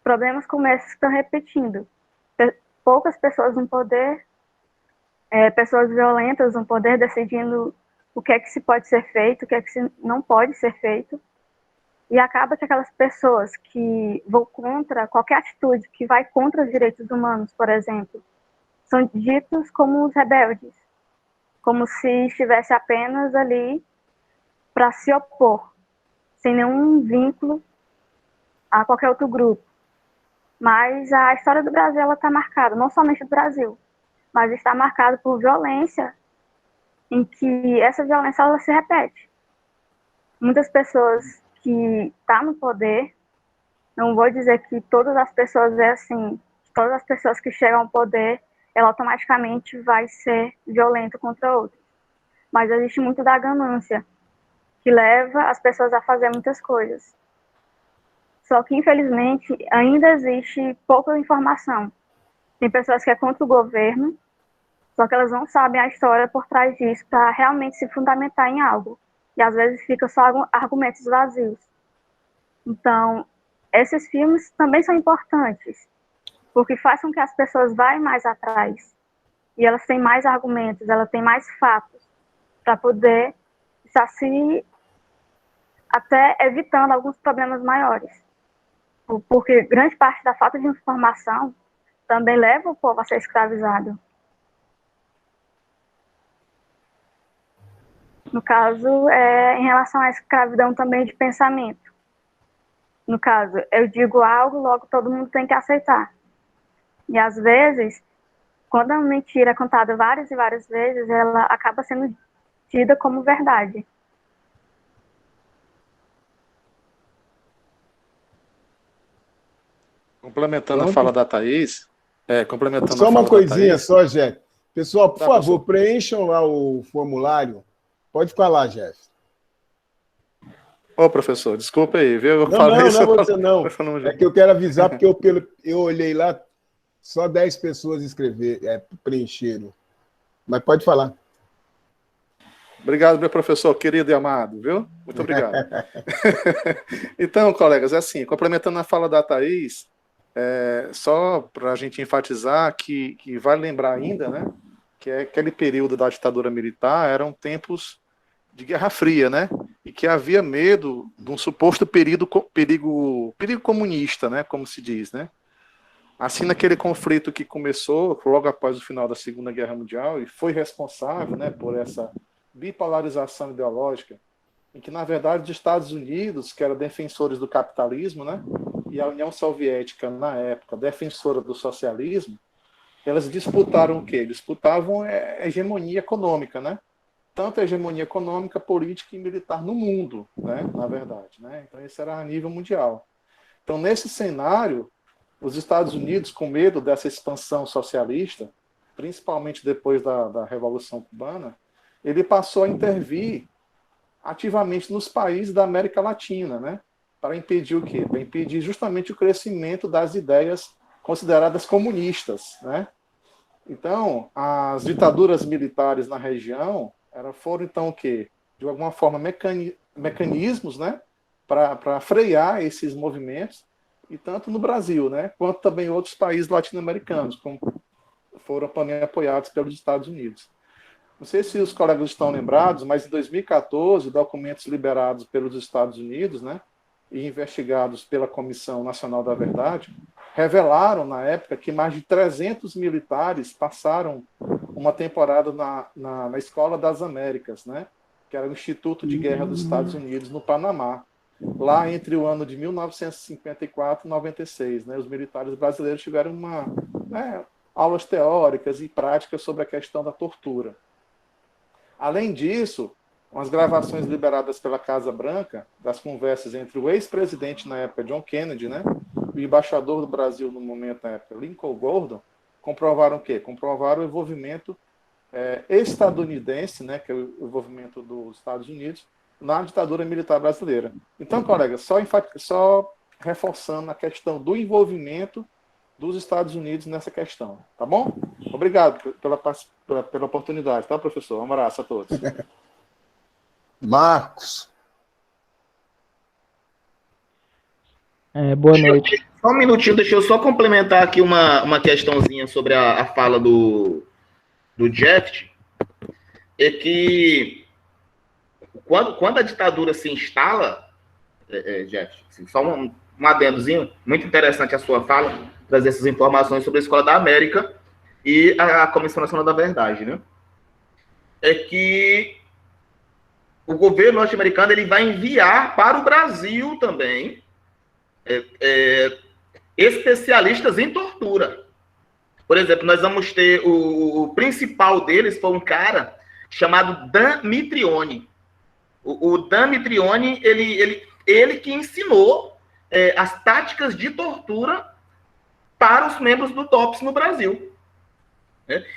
Problemas como esses estão repetindo. Poucas pessoas no poder, pessoas violentas no poder decidindo o que é que se pode ser feito, o que é que não pode ser feito. E acaba que aquelas pessoas que vão contra qualquer atitude que vai contra os direitos humanos, por exemplo, são ditos como os rebeldes, como se estivesse apenas ali para se opor, sem nenhum vínculo a qualquer outro grupo. Mas a história do Brasil está marcada, não somente do Brasil, mas está marcada por violência, em que essa violência ela se repete. Muitas pessoas que estão no poder, não vou dizer que todas as pessoas é assim, todas as pessoas que chegam ao poder, ela automaticamente vai ser violenta contra outros. Mas existe muito da ganância, que leva as pessoas a fazer muitas coisas. Só que, infelizmente, ainda existe pouca informação. Tem pessoas que é contra o governo, só que elas não sabem a história por trás disso para realmente se fundamentar em algo. E às vezes fica só argumentos vazios. Então, esses filmes também são importantes, porque faz com que as pessoas vá mais atrás. E elas têm mais argumentos, elas têm mais fatos para poder estar se até evitando alguns problemas maiores. Porque grande parte da falta de informação também leva o povo a ser escravizado. No caso, em relação à escravidão também de pensamento. No caso, eu digo algo, logo todo mundo tem que aceitar. E às vezes, quando a mentira é contada várias e várias vezes, ela acaba sendo tida como verdade. Complementando a fala da Thaís, Só uma coisinha só, Jeff. Pessoal, por favor, professor, preencham lá o formulário. Pode falar, Jeff. Ô, professor, desculpa aí, viu? Não é você não. É que eu quero avisar, porque eu olhei lá, só 10 pessoas preencheram. Mas pode falar. Obrigado, meu professor, querido e amado, viu? Muito obrigado. Então, colegas, é assim, complementando a fala da Thaís, só para a gente enfatizar que vale lembrar ainda, né, que aquele período da ditadura militar eram tempos de Guerra Fria, né, e que havia medo de um suposto perigo comunista, né, como se diz, né. Assim, naquele conflito que começou logo após o final da Segunda Guerra Mundial e foi responsável, né, por essa bipolarização ideológica, em que, na verdade, os Estados Unidos, que eram defensores do capitalismo, né, e a União Soviética, na época, defensora do socialismo, elas disputaram o quê? Disputavam a hegemonia econômica, né? Tanto a hegemonia econômica, política e militar no mundo, né, na verdade. Né? Então, isso era a nível mundial. Então, nesse cenário, os Estados Unidos, com medo dessa expansão socialista, principalmente depois da Revolução Cubana, ele passou a intervir ativamente nos países da América Latina, né? para impedir o quê? Para impedir justamente o crescimento das ideias consideradas comunistas, né? Então, as ditaduras militares na região foram, então, o quê? De alguma forma, mecanismos, né, para frear esses movimentos, e tanto no Brasil, né, quanto também em outros países latino-americanos, como foram também apoiados pelos Estados Unidos. Não sei se os colegas estão lembrados, mas em 2014, documentos liberados pelos Estados Unidos, né, e investigados pela Comissão Nacional da Verdade, revelaram, na época, que mais de 300 militares passaram uma temporada na Escola das Américas, né, que era o Instituto de Guerra dos Estados Unidos, no Panamá, lá entre o ano de 1954 e 96. Né, os militares brasileiros tiveram aulas teóricas e práticas sobre a questão da tortura. Além disso, umas gravações liberadas pela Casa Branca, das conversas entre o ex-presidente na época, John Kennedy, né, e o embaixador do Brasil no momento, na época, Lincoln Gordon, comprovaram o quê? Comprovaram o envolvimento estadunidense, né, que é o envolvimento dos Estados Unidos, na ditadura militar brasileira. Então, colega, só reforçando a questão do envolvimento dos Estados Unidos nessa questão, tá bom? Obrigado pela oportunidade, tá, professor? Um abraço a todos. Marcos. Boa noite. Só um minutinho, deixa eu só complementar aqui uma questãozinha sobre a fala do Jeff, é que quando a ditadura se instala, Jeff, só um adendozinho, muito interessante a sua fala, trazer essas informações sobre a Escola da América e a Comissão Nacional da Verdade, né? É que o governo norte-americano ele vai enviar para o Brasil também especialistas em tortura. Por exemplo, nós vamos ter o principal deles foi um cara chamado Dan Mitrione. O Dan Mitrione, ele que ensinou as táticas de tortura para os membros do TOPS no Brasil.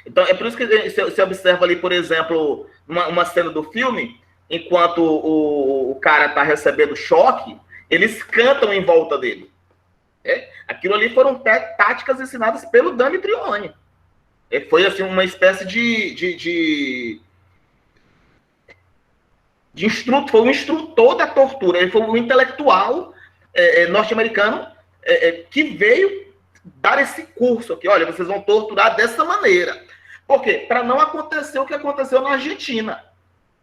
Então, é por isso que você observa ali, por exemplo, uma cena do filme, enquanto o cara está recebendo choque, eles cantam em volta dele. Aquilo ali foram táticas ensinadas pelo Dan Mitrione. Foi assim, uma espécie de instrutor, foi um instrutor da tortura. Ele foi um intelectual norte-americano que veio dar esse curso aqui. Olha, vocês vão torturar dessa maneira. Por quê? Para não acontecer o que aconteceu na Argentina.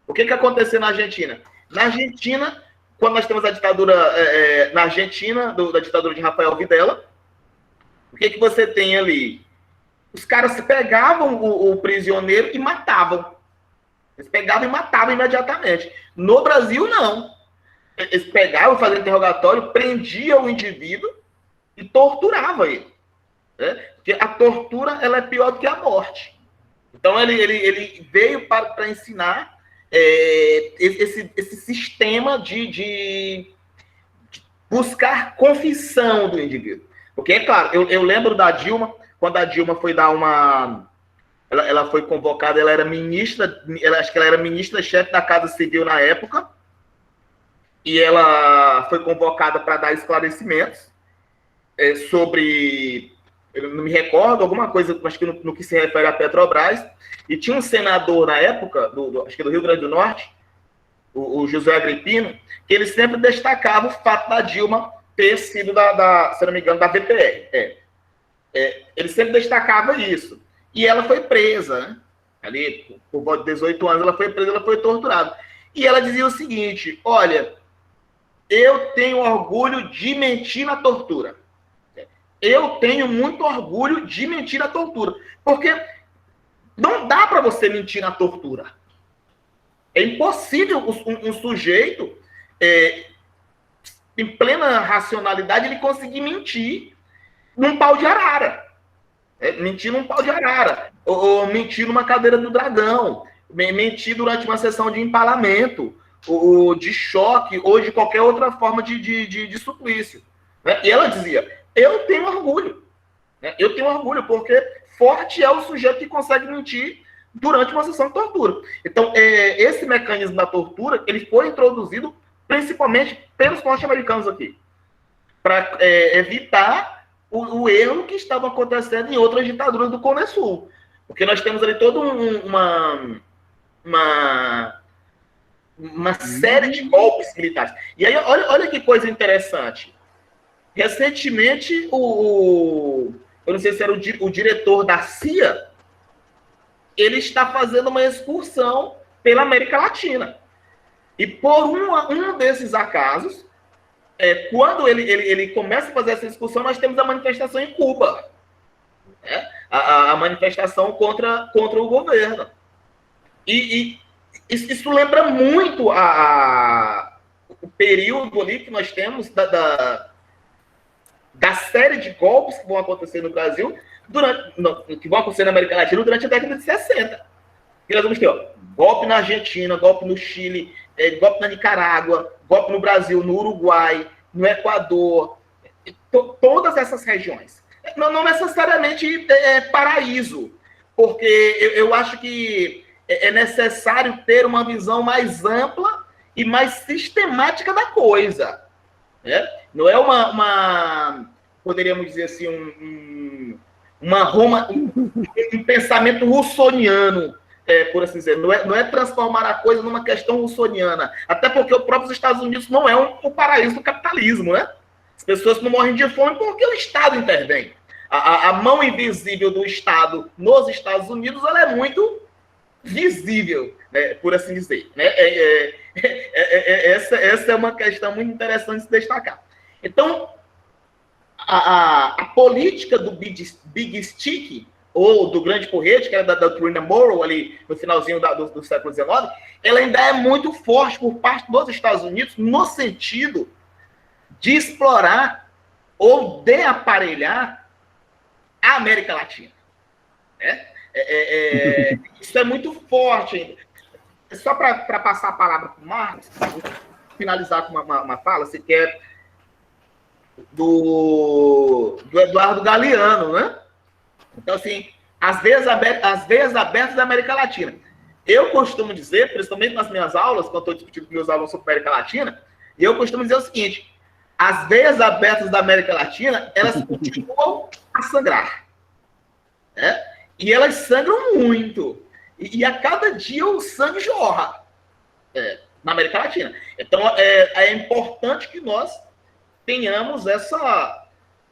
O que aconteceu na Argentina? Na Argentina, quando nós temos a ditadura na Argentina, da ditadura de Rafael Videla, o que você tem ali? Os caras pegavam o prisioneiro e matavam. Eles pegavam e matavam imediatamente. No Brasil, não. Eles pegavam, faziam interrogatório, prendiam o indivíduo e torturavam ele. Porque a tortura ela é pior do que a morte. Então, ele veio para ensinar esse sistema de buscar confissão do indivíduo. Porque, é claro, eu lembro da Dilma, quando a Dilma foi dar ela foi convocada, ela era ministra, acho que ela era ministra-chefe da Casa Civil na época, e ela foi convocada para dar esclarecimentos sobre, eu não me recordo, alguma coisa, acho que no que se refere à Petrobras, e tinha um senador na época, acho que do Rio Grande do Norte, o José Agripino, que ele sempre destacava o fato da Dilma ter sido, se não me engano, da VPR. Ele sempre destacava isso. E ela foi presa, né? Ali, por volta de 18 anos, ela foi presa, ela foi torturada. E ela dizia o seguinte: olha, eu tenho orgulho de mentir na tortura. Eu tenho muito orgulho de mentir na tortura. Porque não dá para você mentir na tortura. É impossível um sujeito, em plena racionalidade, ele conseguir mentir num pau de arara. Mentir num pau de arara. Ou mentir numa cadeira do dragão. Mentir durante uma sessão de empalamento. Ou de choque. Ou de qualquer outra forma de suplício. E ela dizia: eu tenho orgulho. Eu tenho orgulho, porque forte é o sujeito que consegue mentir durante uma sessão de tortura. Então, esse mecanismo da tortura, ele foi introduzido principalmente pelos norte-americanos aqui, para evitar o erro que estava acontecendo em outras ditaduras do Cone Sul. Porque nós temos ali toda uma série de golpes militares. E aí, olha que coisa interessante. Recentemente, eu não sei se era o diretor da CIA, ele está fazendo uma excursão pela América Latina. E por um desses acasos, quando ele começa a fazer essa excursão, nós temos a manifestação em Cuba. Né? A manifestação contra o governo. E isso lembra muito o período ali que nós temos da série de golpes que vão acontecer no Brasil, que vão acontecer na América Latina durante a década de 60. E nós vamos ter golpe na Argentina, golpe no Chile, golpe na Nicarágua, golpe no Brasil, no Uruguai, no Equador, todas essas regiões. Não necessariamente paraíso, porque eu acho que é necessário ter uma visão mais ampla e mais sistemática da coisa. Né? Não é poderíamos dizer assim, um pensamento russoniano, por assim dizer. Não é transformar a coisa numa questão russoniana. Até porque o próprio Estados Unidos não é o paraíso do capitalismo, né? As pessoas não morrem de fome porque o Estado intervém. A mão invisível do Estado nos Estados Unidos ela é muito visível, né, por assim dizer. Né? Essa é uma questão muito interessante de se destacar. Então, a política do Big Stick, ou do Grande Porrete, que era da Trina Morrow, ali no finalzinho do século XIX, ela ainda é muito forte por parte dos Estados Unidos no sentido de explorar ou de aparelhar a América Latina. Né? Isso é muito forte ainda. Só para passar a palavra para o Marcos, finalizar com uma fala, se quer, do Eduardo Galeano, né? Então, assim, as veias abertas da América Latina. Eu costumo dizer, principalmente nas minhas aulas, quando estou discutindo com meus alunos sobre a América Latina, eu costumo dizer o seguinte: as veias abertas da América Latina, elas continuam a sangrar. Né? E elas sangram muito. E a cada dia o sangue jorra na América Latina. Então, é importante que nós tenhamos essa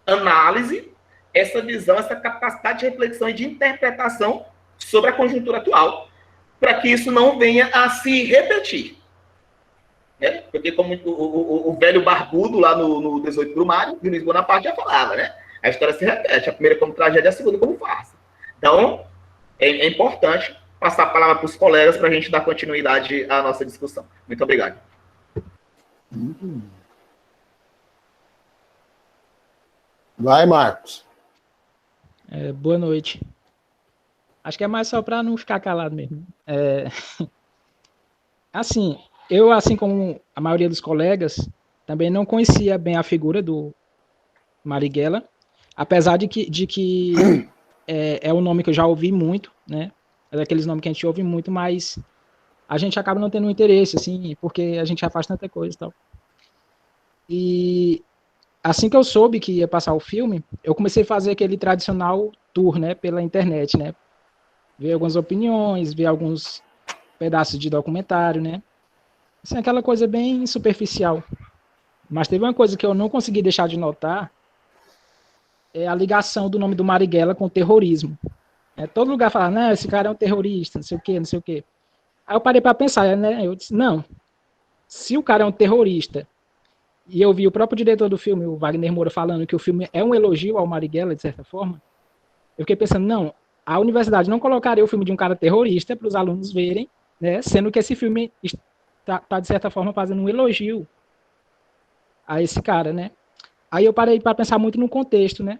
análise, essa visão, essa capacidade de reflexão e de interpretação sobre a conjuntura atual, para que isso não venha a se repetir. Né? Porque, como o velho barbudo lá no 18 Brumário, Luiz Bonaparte já falava, né? A história se repete, a primeira como tragédia, a segunda como farsa. Então, é importante passar a palavra para os colegas para a gente dar continuidade à nossa discussão. Muito obrigado. Vai, Marcos. Boa noite. Acho que é mais só para não ficar calado mesmo. Assim, eu, assim como a maioria dos colegas, também não conhecia bem a figura do Marighella, apesar de que é um nome que eu já ouvi muito, né? É daqueles nomes que a gente ouve muito, mas a gente acaba não tendo um interesse, assim, porque a gente já faz tanta coisa e tal. E assim que eu soube que ia passar o filme, eu comecei a fazer aquele tradicional tour, né, pela internet, né? Ver algumas opiniões, ver alguns pedaços de documentário, né? Assim, aquela coisa bem superficial. Mas teve uma coisa que eu não consegui deixar de notar, é a ligação do nome do Marighella com o terrorismo. Todo lugar fala, né, esse cara é um terrorista, não sei o quê, não sei o quê. Aí eu parei para pensar, né? Eu disse, não, se o cara é um terrorista, e eu vi o próprio diretor do filme, o Wagner Moura, falando que o filme é um elogio ao Marighella, de certa forma, eu fiquei pensando, não, a universidade não colocaria o filme de um cara terrorista para os alunos verem, né, sendo que esse filme está, de certa forma, fazendo um elogio a esse cara, né? Aí eu parei para pensar muito no contexto, né?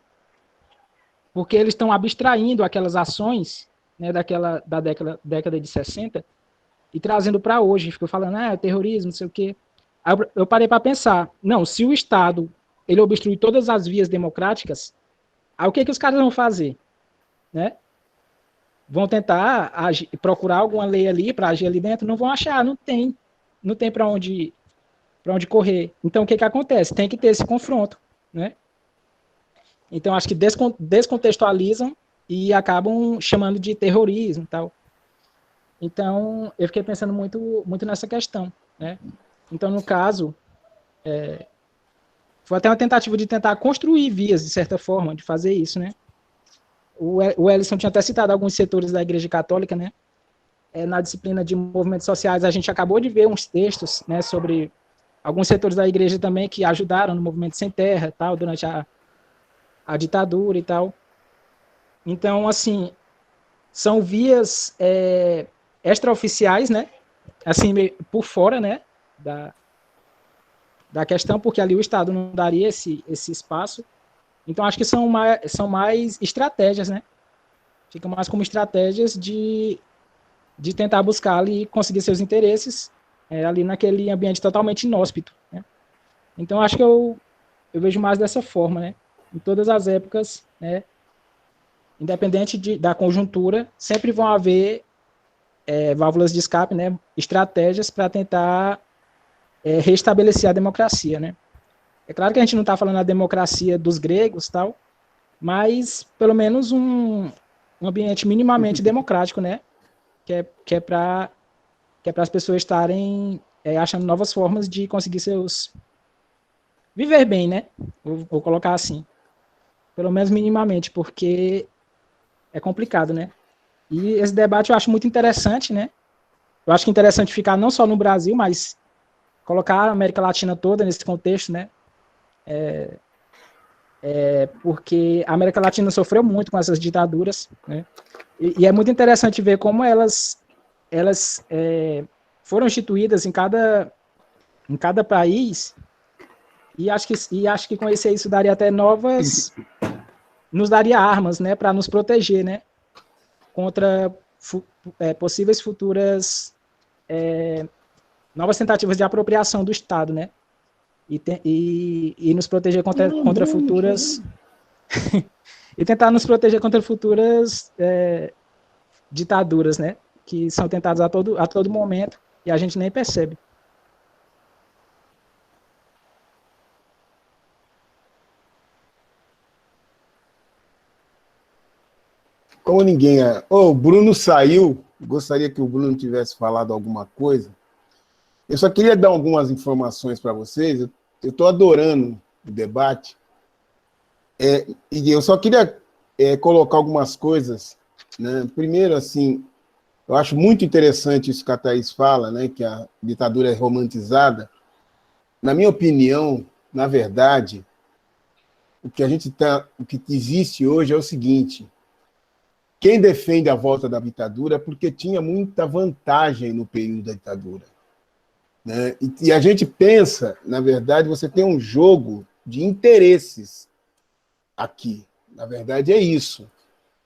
Porque eles estão abstraindo aquelas ações, né, da década de 60 e trazendo para hoje. Ficou falando, terrorismo, não sei o quê. Aí eu parei para pensar, não, se o Estado ele obstrui todas as vias democráticas, aí o que os caras vão fazer? Né? Vão tentar procurar alguma lei ali para agir ali dentro? Não vão achar, não tem para onde onde correr. Então, o que acontece? Tem que ter esse confronto, né? Então, acho que descontextualizam e acabam chamando de terrorismo e tal. Então, eu fiquei pensando muito nessa questão, né? Então, no caso, foi até uma tentativa de tentar construir vias, de certa forma, de fazer isso, né? O Ellison tinha até citado alguns setores da Igreja Católica, né? Na disciplina de movimentos sociais, a gente acabou de ver uns textos, né, sobre alguns setores da igreja também que ajudaram no movimento Sem Terra, tal, durante a ditadura e tal. Então, assim, são vias extraoficiais, né? Assim, por fora, né? Da questão, porque ali o Estado não daria esse espaço. Então, acho que são mais estratégias, né? Ficam mais como estratégias de tentar buscar ali e conseguir seus interesses ali naquele ambiente totalmente inóspito, né? Então, acho que eu vejo mais dessa forma, né? Em todas as épocas, né? Independente da conjuntura, sempre vão haver válvulas de escape, né? Estratégias para tentar restabelecer a democracia, né? É claro que a gente não está falando da democracia dos gregos, tal, mas pelo menos um ambiente minimamente democrático, né? Que é para as pessoas estarem achando novas formas de conseguir viver bem, né? Vou colocar assim. Pelo menos minimamente, porque é complicado, né? E esse debate eu acho muito interessante, né? Eu acho que é interessante ficar não só no Brasil, mas colocar a América Latina toda nesse contexto, né? Porque a América Latina sofreu muito com essas ditaduras, né? E é muito interessante ver como elas foram instituídas em cada país, e acho que conhecer isso daria até nos daria armas, né, para nos proteger, né, contra possíveis futuras novas tentativas de apropriação do Estado, né, e nos proteger contra futuras e tentar nos proteger contra futuras ditaduras, né, que são tentadas a todo momento e a gente nem percebe. Como ninguém... o Bruno saiu, gostaria que o Bruno tivesse falado alguma coisa. Eu só queria dar algumas informações para vocês. Eu estou adorando o debate. E eu só queria colocar algumas coisas, né? Primeiro, assim, eu acho muito interessante isso que a Thaís fala, né, que a ditadura é romantizada. Na minha opinião, na verdade, o que existe hoje é o seguinte: quem defende a volta da ditadura é porque tinha muita vantagem no período da ditadura, né? E a gente pensa, na verdade, você tem um jogo de interesses aqui. Na verdade, é isso,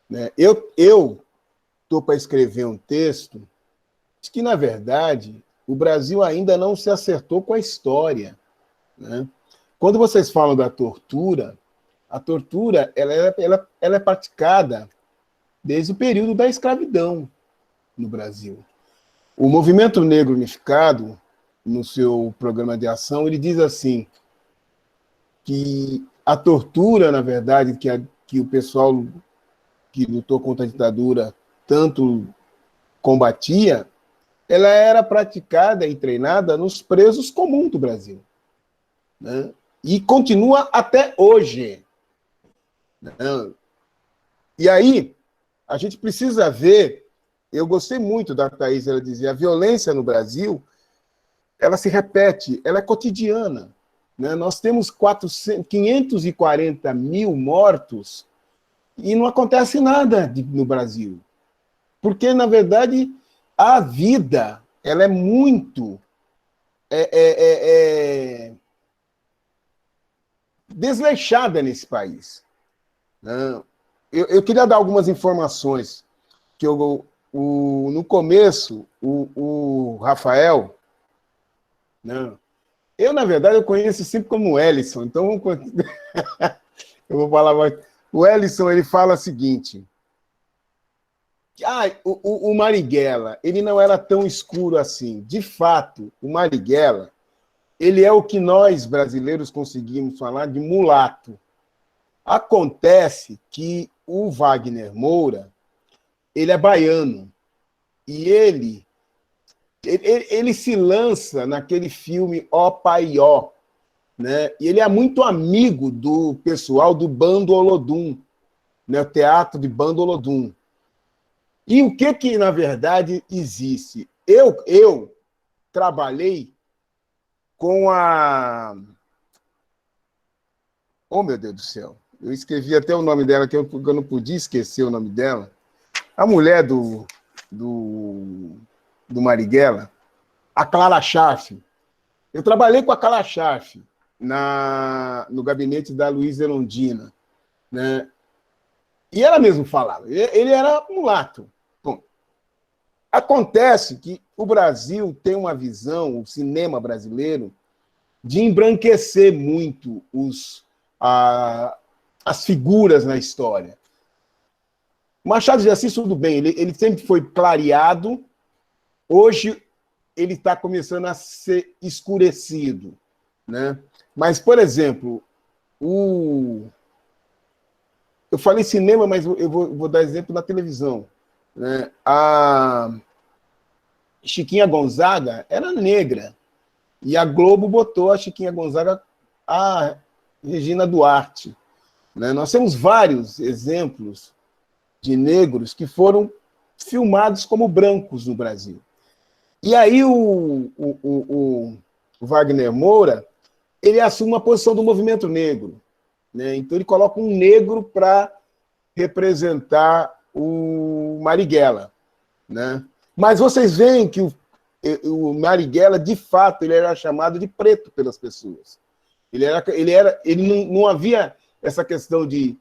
né? Eu estou para escrever um texto que, na verdade, o Brasil ainda não se acertou com a história, né? Quando vocês falam da tortura, a tortura ela é praticada desde o período da escravidão no Brasil. O Movimento Negro Unificado, no seu programa de ação, ele diz assim, que a tortura, na verdade, que o pessoal que lutou contra a ditadura tanto combatia, ela era praticada e treinada nos presos comuns do Brasil, né? E continua até hoje, né? E aí, a gente precisa ver, eu gostei muito da Thaís, ela dizia, a violência no Brasil, ela se repete, ela é cotidiana, né? Nós temos 540 mil mortos e não acontece nada no Brasil. Porque, na verdade, a vida ela é muito desleixada nesse país, né? Eu queria dar algumas informações, que no começo, o Rafael, né? Na verdade, eu conheço sempre como Ellison, então eu vou falar mais. O Ellison, ele fala o seguinte, o Marighella, ele não era tão escuro assim. De fato, o Marighella, ele é o que nós, brasileiros, conseguimos falar de mulato. Acontece que o Wagner Moura, ele é baiano, e ele se lança naquele filme Ó Pai Ó, né? E ele é muito amigo do pessoal do Bando Olodum, né? O teatro de Bando Olodum. E o que na verdade, existe? Eu trabalhei com a... Oh, meu Deus do céu. Eu escrevi até o nome dela, que eu não podia esquecer o nome dela. A mulher do Marighella, a Clara Scharf. Eu trabalhei com a Clara Scharf no gabinete da Luísa Erundina, né? E ela mesmo falava, ele era mulato. Bom, acontece que o Brasil tem uma visão, o cinema brasileiro, de embranquecer muito as figuras na história. Machado de Assis, tudo bem, ele sempre foi clareado, hoje ele está começando a ser escurecido, né? Mas, por exemplo, eu falei cinema, mas eu vou dar exemplo na televisão, né? A Chiquinha Gonzaga era negra, e a Globo botou a Chiquinha Gonzaga, a Regina Duarte, né? Nós temos vários exemplos de negros que foram filmados como brancos no Brasil. E aí o Wagner Moura, ele assume uma posição do movimento negro, né? Então ele coloca um negro para representar o Marighella, né? Mas vocês veem que o Marighella, de fato, ele era chamado de preto pelas pessoas. Ele não havia essa questão de...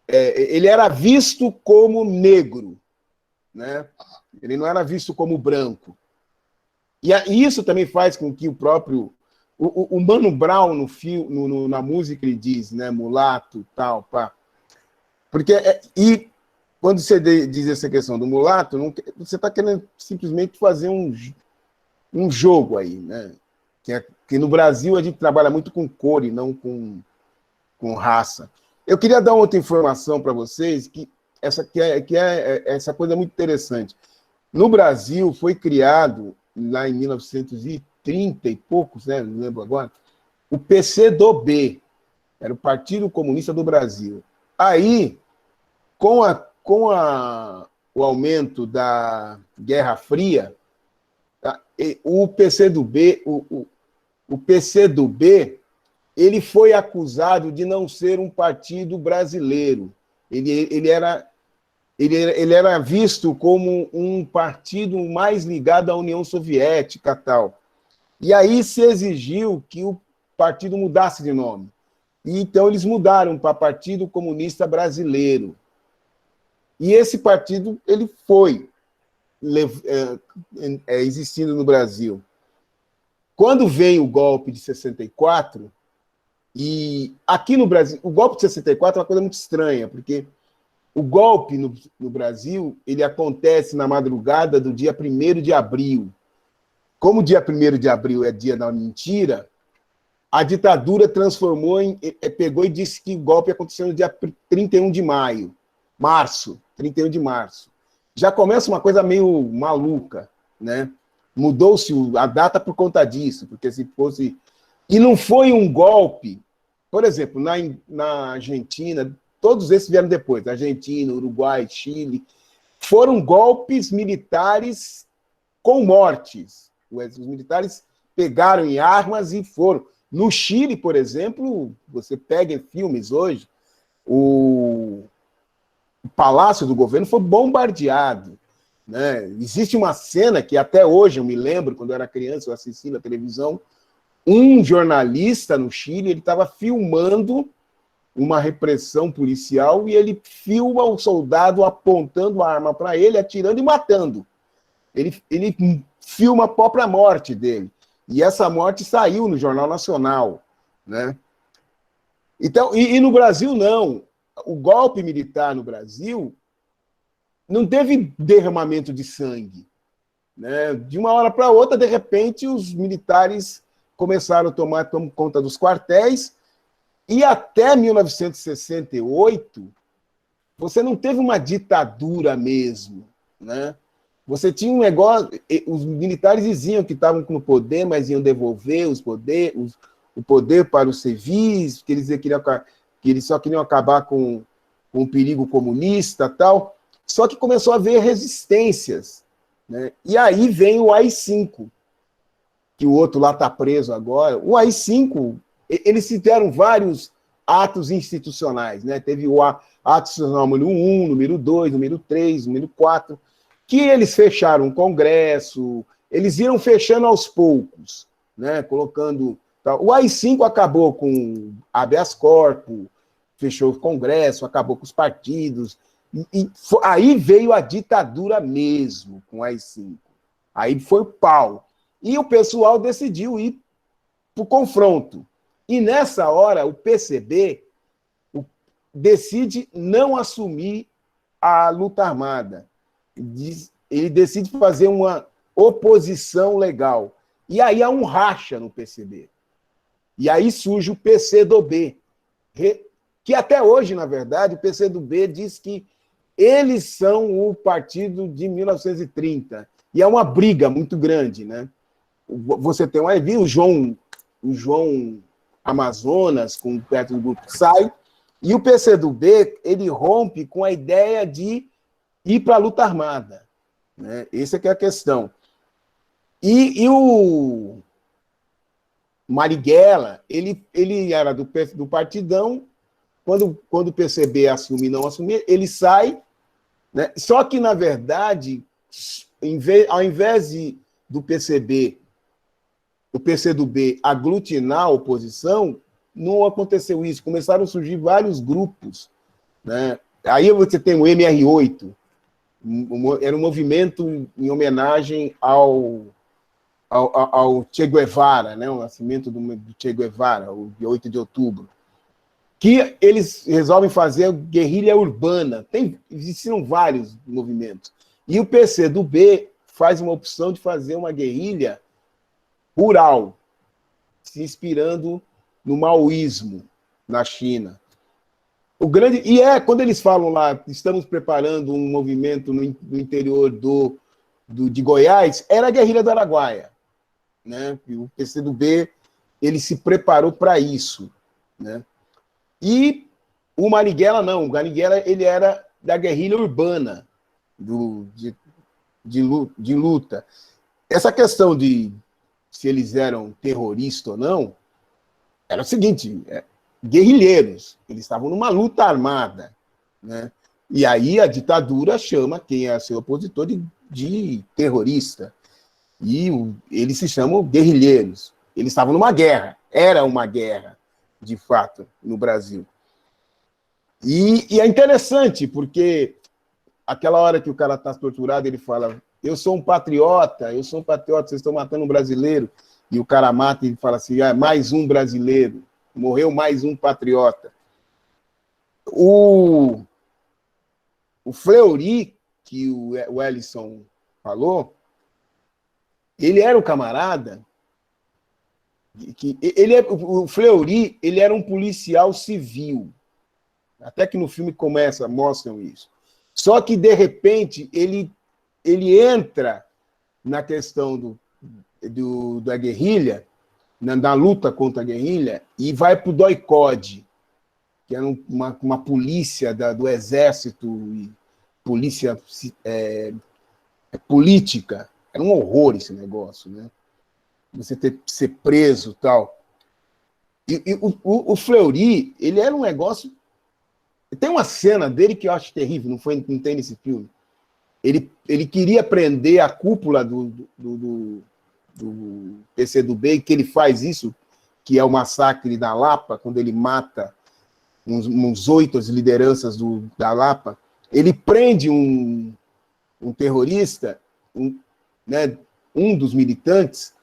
ele era visto como negro, né? Ele não era visto como branco. E isso também faz com que o próprio... O Mano Brown, na música, ele diz, né? Mulato, tal, pá. Porque... e quando você diz essa questão do mulato, você está querendo simplesmente fazer um jogo aí, né? Que no Brasil a gente trabalha muito com cor e não com raça. Eu queria dar outra informação para vocês, que essa coisa é muito interessante. No Brasil, foi criado, lá em 1930 e poucos, né, não lembro agora, o PCdoB, era o Partido Comunista do Brasil. Aí, com o aumento da Guerra Fria, o PCdoB, ele foi acusado de não ser um partido brasileiro. Ele era visto como um partido mais ligado à União Soviética, tal. E aí se exigiu que o partido mudasse de nome. E então eles mudaram para Partido Comunista Brasileiro. E esse partido ele foi existindo no Brasil. Quando veio o golpe de 64, e aqui no Brasil, o golpe de 64 é uma coisa muito estranha, porque o golpe no Brasil, ele acontece na madrugada do dia 1º de abril. Como o dia 1º de abril é dia da mentira, a ditadura pegou e disse que o golpe aconteceu no dia 31 de março, 31 de março. Já começa uma coisa meio maluca, né? Mudou-se a data por conta disso, porque se fosse... E não foi um golpe, por exemplo, na Argentina, todos esses vieram depois, Argentina, Uruguai, Chile, foram golpes militares com mortes. Os militares pegaram em armas e foram. No Chile, por exemplo, você pega em filmes hoje, o Palácio do Governo foi bombardeado, né? Existe uma cena que até hoje eu me lembro, quando eu era criança, eu assisti na televisão, um jornalista no Chile, ele estava filmando uma repressão policial e ele filma o soldado apontando a arma para ele, atirando e matando. Ele filma a própria morte dele. E essa morte saiu no Jornal Nacional, né? Então, e no Brasil, não. O golpe militar no Brasil não teve derramamento de sangue, né? De uma hora para outra, de repente, os militares começaram a tomar conta dos quartéis, e até 1968, você não teve uma ditadura mesmo, né? Você tinha um negócio, os militares diziam que estavam no poder, mas iam devolver o poder para os civis, que eles queriam, que eles só queriam acabar com o perigo comunista e tal. Só que começou a haver resistências, né? E aí vem o AI-5, que o outro lá está preso agora. O AI-5, eles fizeram vários atos institucionais, né? Teve o ato institucional número 1, número 2, número 3, número 4, que eles fecharam o Congresso, eles iam fechando aos poucos, né? Colocando... O AI-5 acabou com habeas corpus, fechou o Congresso, acabou com os partidos, aí veio a ditadura mesmo, com o AI-5. Aí foi o pau. E o pessoal decidiu ir para o confronto. E nessa hora, o PCB decide não assumir a luta armada. Ele decide fazer uma oposição legal. E aí há um racha no PCB. E aí surge o PCdoB, que até hoje, na verdade, o PCdoB diz que eles são o partido de 1930. E é uma briga muito grande, né? Você tem o João Amazonas, com perto do grupo sai, e o PCdoB, ele rompe com a ideia de ir para a luta armada, né? Essa que é a questão. E o Marighella, ele era do Partidão, quando o PCB assume e não assumir, ele sai, né? Só que, na verdade, ao invés do PCB, o PCdoB aglutinar a oposição, não aconteceu isso. Começaram a surgir vários grupos, né? Aí você tem o MR8, era um movimento em homenagem ao Che Guevara, né? O nascimento do Che Guevara, o dia 8 de outubro, que eles resolvem fazer guerrilha urbana. Existiram vários movimentos. E o PCdoB faz uma opção de fazer uma guerrilha rural, se inspirando no maoísmo na China. Quando eles falam lá, estamos preparando um movimento no interior de Goiás, era a guerrilha do Araguaia, né? E o PCdoB, ele se preparou para isso, né? E o Marighella não, o Marighella, ele era da guerrilha urbana, de luta. Essa questão de se eles eram terroristas ou não, era o seguinte, guerrilheiros, eles estavam numa luta armada, né? E aí a ditadura chama quem é seu opositor de terrorista. E eles se chamam guerrilheiros. Eles estavam numa guerra, era uma guerra, de fato, no Brasil. E é interessante, porque aquela hora que o cara está torturado, ele fala, eu sou um patriota, vocês estão matando um brasileiro. E o cara mata e fala assim, mais um brasileiro, morreu mais um patriota. O Fleury, que o Ellison falou, ele era um camarada, o Fleury, ele era um policial civil, até que no filme mostram isso. Só que, de repente, ele entra na questão da guerrilha, na luta contra a guerrilha, e vai para o DOI-CODE, que era uma polícia do exército, e polícia política. Era um horror esse negócio, né? Você ser preso e tal. E o Fleury, ele era um negócio... Tem uma cena dele que eu acho terrível, não tem nesse filme. Ele queria prender a cúpula do PCdoB, que ele faz isso, que é o massacre da Lapa, quando ele mata uns 8 lideranças da Lapa. Ele prende um terrorista, né, um dos militantes,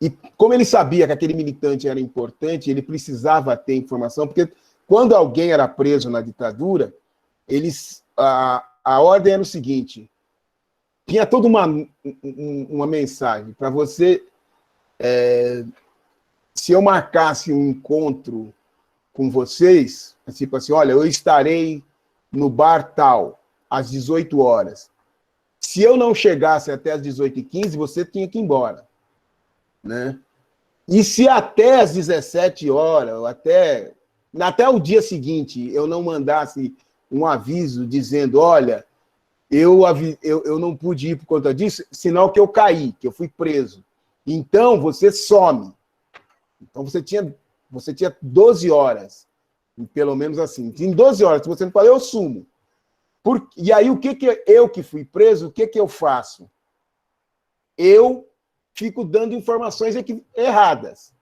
e como ele sabia que aquele militante era importante, ele precisava ter informação, porque quando alguém era preso na ditadura, a ordem era o seguinte, tinha toda uma mensagem para você se eu marcasse um encontro com vocês, tipo assim, olha, eu estarei no bar tal, às 18 horas. Se eu não chegasse até às 18h15, você tinha que ir embora, né? E se até às 17 horas, ou até o dia seguinte, eu não mandasse um aviso dizendo, olha, eu não pude ir por conta disso, sinal que eu caí, que eu fui preso. Então, você some. Então, você tinha 12 horas, pelo menos assim. Em 12 horas, se você não falou, eu sumo. E aí, eu que fui preso, o que eu faço? Eu fico dando informações erradas.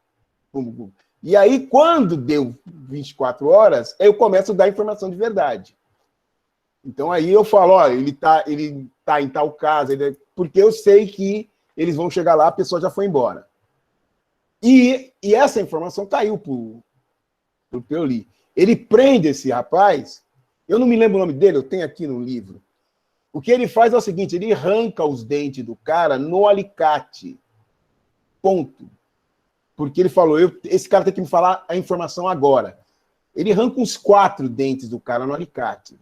E aí, quando deu 24 horas, eu começo a dar informação de verdade. Então, aí eu falo, olha, ele tá em tal casa, porque eu sei que eles vão chegar lá, a pessoa já foi embora. E essa informação caiu pro Peoli. Ele prende esse rapaz, eu não me lembro o nome dele, eu tenho aqui no livro. O que ele faz é o seguinte, ele arranca os dentes do cara no alicate. Ponto. Porque ele falou, esse cara tem que me falar a informação agora. Ele arranca uns 4 dentes do cara no alicate.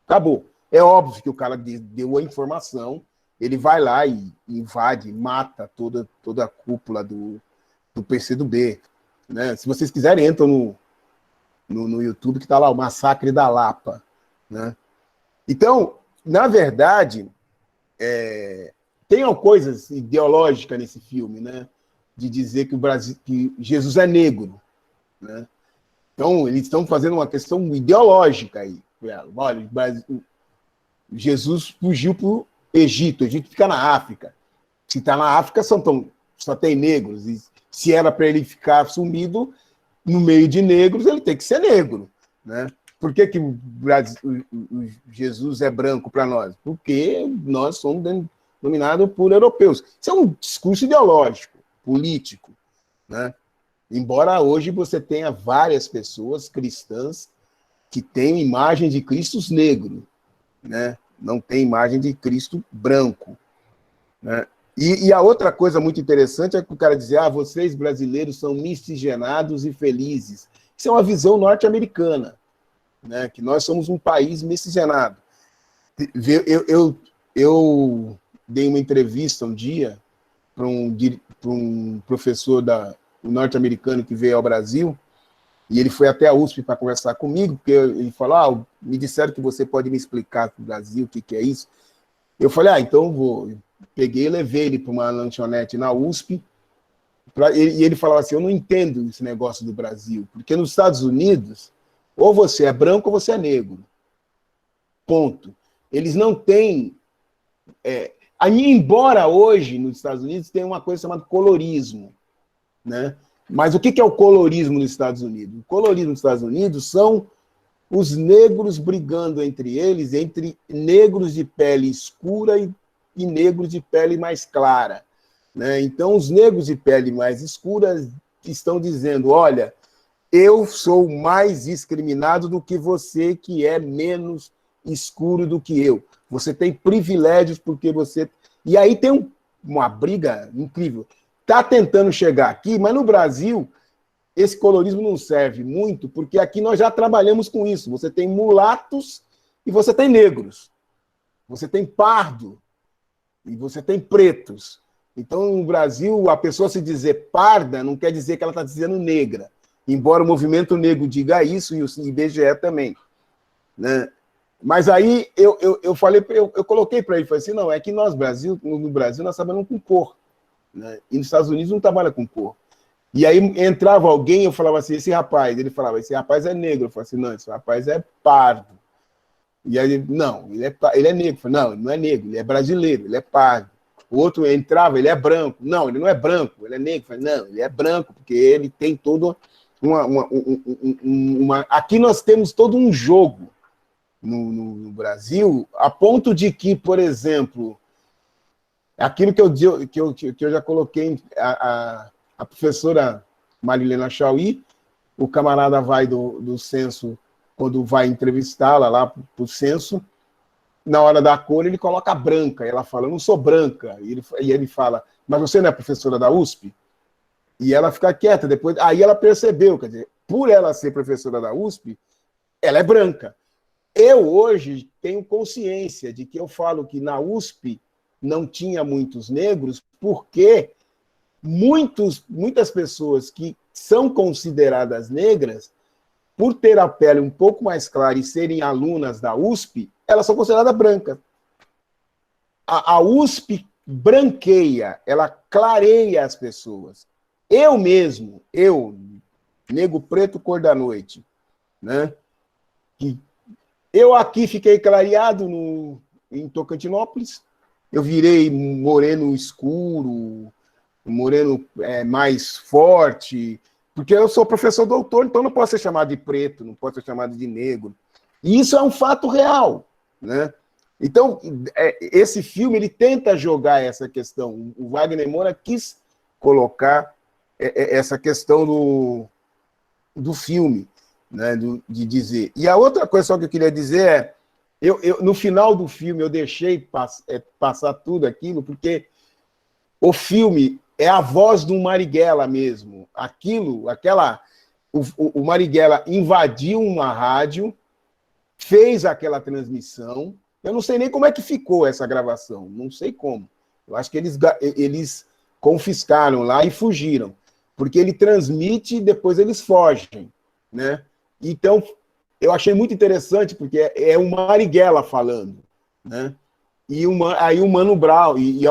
Acabou. É óbvio que o cara deu a informação, ele vai lá e invade, mata toda a cúpula do PCdoB. Né? Se vocês quiserem, entram no YouTube, que está lá, o Massacre da Lapa. Né? Então, na verdade, tem coisas ideológicas nesse filme, né? De dizer que Jesus é negro. Né? Então, eles estão fazendo uma questão ideológica aí. Olha, Jesus fugiu para o Egito. O Egito fica na África. Se está na África, só tem negros. E se era para ele ficar sumido no meio de negros, ele tem que ser negro. Né? Por que o Jesus é branco para nós? Porque nós somos denominados por europeus. Isso é um discurso ideológico, político. Né? Embora hoje você tenha várias pessoas cristãs que têm imagem de Cristo negro, né? Não tem imagem de Cristo branco. Né? E a outra coisa muito interessante é que o cara dizer, vocês brasileiros são miscigenados e felizes. Isso é uma visão norte-americana, né? Que nós somos um país miscigenado. Eu dei uma entrevista um dia para um professor norte-americano que veio ao Brasil, e ele foi até a USP para conversar comigo, porque ele falou, me disseram que você pode me explicar para o Brasil o que é isso. Eu falei, então eu vou. Peguei e levei ele para uma lanchonete na USP, e ele falava assim, eu não entendo esse negócio do Brasil, porque nos Estados Unidos, ou você é branco ou você é negro. Ponto. Eles não têm... embora hoje, nos Estados Unidos, tem uma coisa chamada colorismo, né? Mas o que é o colorismo nos Estados Unidos? O colorismo nos Estados Unidos são os negros brigando entre eles, entre negros de pele escura e negros de pele mais clara. Né? Então, os negros de pele mais escura estão dizendo, olha, eu sou mais discriminado do que você, que é menos escuro do que eu. Você tem privilégios porque você... E aí tem uma briga incrível. Está tentando chegar aqui, mas no Brasil esse colorismo não serve muito, porque aqui nós já trabalhamos com isso. Você tem mulatos e você tem negros. Você tem pardo e você tem pretos. Então, no Brasil, a pessoa se dizer parda não quer dizer que ela está dizendo negra. Embora o movimento negro diga isso e o IBGE também. Né? Mas aí eu falei, eu coloquei para ele, falei assim, não, é que no Brasil nós trabalhamos com cor. Né? E nos Estados Unidos não trabalha com cor. E aí entrava alguém, eu falava assim, esse rapaz, ele falava, esse rapaz é negro. Eu falava assim, não, esse rapaz é pardo. E aí, não, ele é negro. Eu falei, não, ele não é negro, ele é brasileiro, ele é pardo. O outro entrava, ele é branco. Não, ele não é branco, ele é negro. Eu falei, não, ele é branco, porque ele tem todo Aqui nós temos todo um jogo no Brasil, a ponto de que, por exemplo, aquilo que eu já coloquei, a professora Marilena Chauí, o camarada vai do censo, quando vai entrevistá-la lá para o censo, na hora da cor ele coloca branca, e ela fala, eu não sou branca, e ele fala, mas você não é professora da USP? E ela fica quieta. Depois, aí ela percebeu, quer dizer, por ela ser professora da USP, ela é branca. Eu, hoje, tenho consciência de que eu falo que na USP não tinha muitos negros, porque muitas pessoas que são consideradas negras, por ter a pele um pouco mais clara e serem alunas da USP, elas são consideradas brancas. A USP branqueia, ela clareia as pessoas. Eu mesmo, negro preto, cor da noite, né? Eu aqui fiquei clareado em Tocantinópolis, eu virei moreno escuro, moreno mais forte, porque eu sou professor doutor, então não posso ser chamado de preto, não posso ser chamado de negro. E isso é um fato real, né? Então, esse filme, ele tenta jogar essa questão. O Wagner Moura quis colocar essa questão do filme, né, de dizer. E a outra coisa só que eu queria dizer no final do filme, eu deixei passar tudo aquilo, porque o filme é a voz do Marighella mesmo. O Marighella invadiu uma rádio, fez aquela transmissão. Eu não sei nem como é que ficou essa gravação, não sei como. Eu acho que eles confiscaram lá e fugiram, porque ele transmite e depois eles fogem, né? Então, eu achei muito interessante, porque é o Marighella falando, né? E aí o Mano Brown, e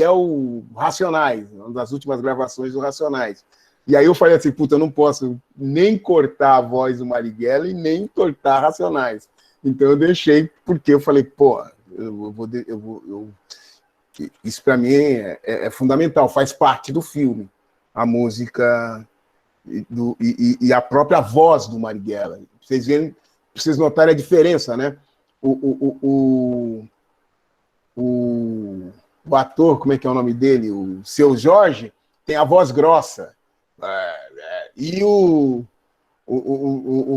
é o Racionais, uma das últimas gravações do Racionais. E aí eu falei assim, puta, eu não posso nem cortar a voz do Marighella e nem cortar Racionais. Então eu deixei, porque eu falei, pô, isso para mim é fundamental, faz parte do filme, a música e a própria voz do Marighella. Vocês notarem a diferença, né? O ator, como é que é o nome dele? O Seu Jorge, tem a voz grossa. E o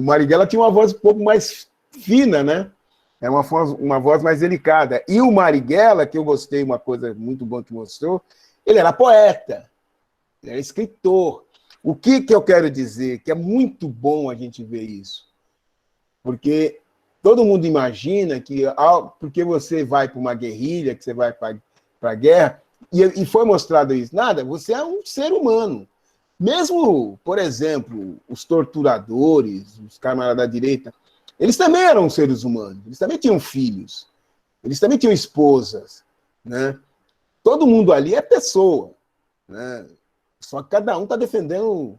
Marighella tinha uma voz um pouco mais fina, né? É uma voz mais delicada. E o Marighella, que eu gostei, uma coisa muito boa que mostrou, ele era poeta, ele era escritor. O que eu quero dizer? Que é muito bom a gente ver isso. Porque todo mundo imagina que, porque você vai para uma guerrilha, que você vai para a guerra, e foi mostrado isso. Nada, você é um ser humano. Mesmo, por exemplo, os torturadores, os camaradas da direita, eles também eram seres humanos, eles também tinham filhos, eles também tinham esposas, né? Todo mundo ali é pessoa, né? Só que cada um está defendendo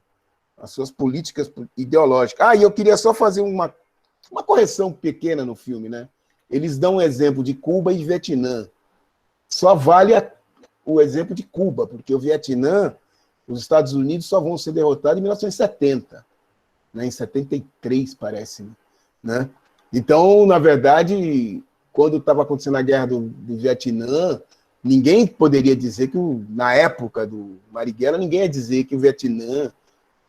as suas políticas ideológicas. E eu queria só fazer uma correção pequena no filme, né? Eles dão um exemplo de Cuba e Vietnã. Só vale o exemplo de Cuba, porque o Vietnã, os Estados Unidos só vão ser derrotados em 1970, né? Em 73, parece, né? Então, na verdade, quando estava acontecendo a guerra do Vietnã, ninguém poderia dizer que, na época do Marighella, ninguém ia dizer que o Vietnã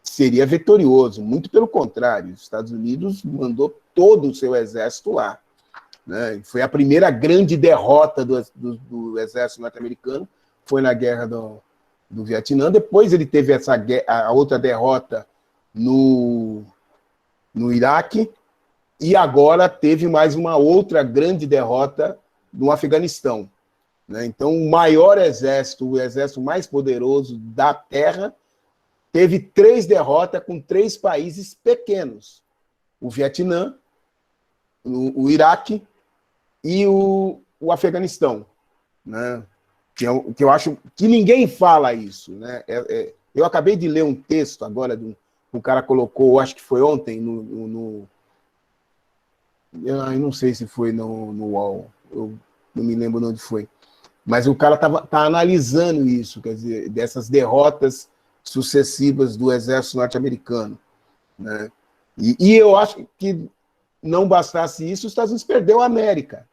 seria vitorioso. Muito pelo contrário, os Estados Unidos mandou todo o seu exército lá, né? Foi a primeira grande derrota do exército norte-americano, foi na guerra do Vietnã. Depois ele teve a outra derrota no Iraque, e agora teve mais uma outra grande derrota no Afeganistão, né? Então, o maior exército, o exército mais poderoso da Terra, teve 3 derrotas com 3 países pequenos: o Vietnã, o Iraque e o Afeganistão, né? Que eu acho que ninguém fala isso, né? Eu acabei de ler um texto agora, um cara colocou, acho que foi ontem, eu não sei se foi no UOL, eu não me lembro onde foi, mas o cara tá analisando isso, quer dizer, dessas derrotas sucessivas do exército norte-americano, né? E eu acho que não bastasse isso, os Estados Unidos perdeu a América,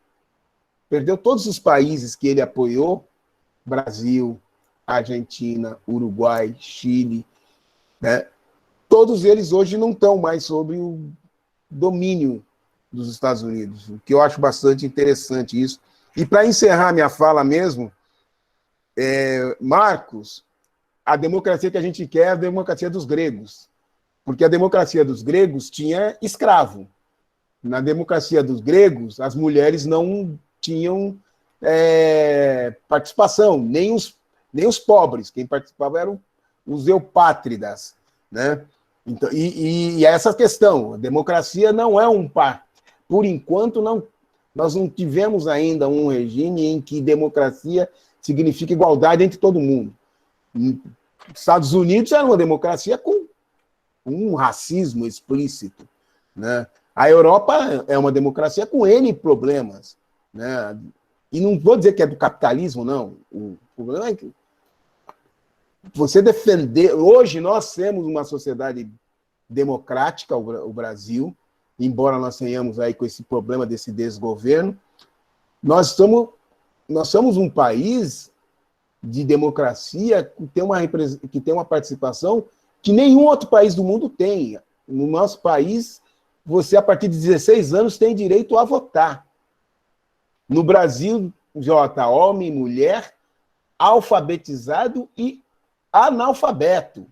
perdeu todos os países que ele apoiou, Brasil, Argentina, Uruguai, Chile, né? Todos eles hoje não estão mais sob o domínio dos Estados Unidos, o que eu acho bastante interessante isso. E para encerrar minha fala mesmo, Marcos, a democracia que a gente quer é a democracia dos gregos. Porque a democracia dos gregos tinha escravo. Na democracia dos gregos, as mulheres não tinham participação, nem os pobres. Quem participava eram os eupátridas, né? Então, e essa questão, a democracia não é um par. Por enquanto, nós não tivemos ainda um regime em que democracia significa igualdade entre todo mundo. Os Estados Unidos era uma democracia com um racismo explícito, né? A Europa é uma democracia com N problemas, né? E não vou dizer que é do capitalismo, não. O problema é que você defender... Hoje nós temos uma sociedade democrática, o Brasil, embora nós tenhamos aí com esse problema desse desgoverno, nós somos um país de democracia que tem uma participação que nenhum outro país do mundo tem. No nosso país, você, a partir de 16 anos, tem direito a votar. No Brasil, homem, mulher, alfabetizado e analfabeto.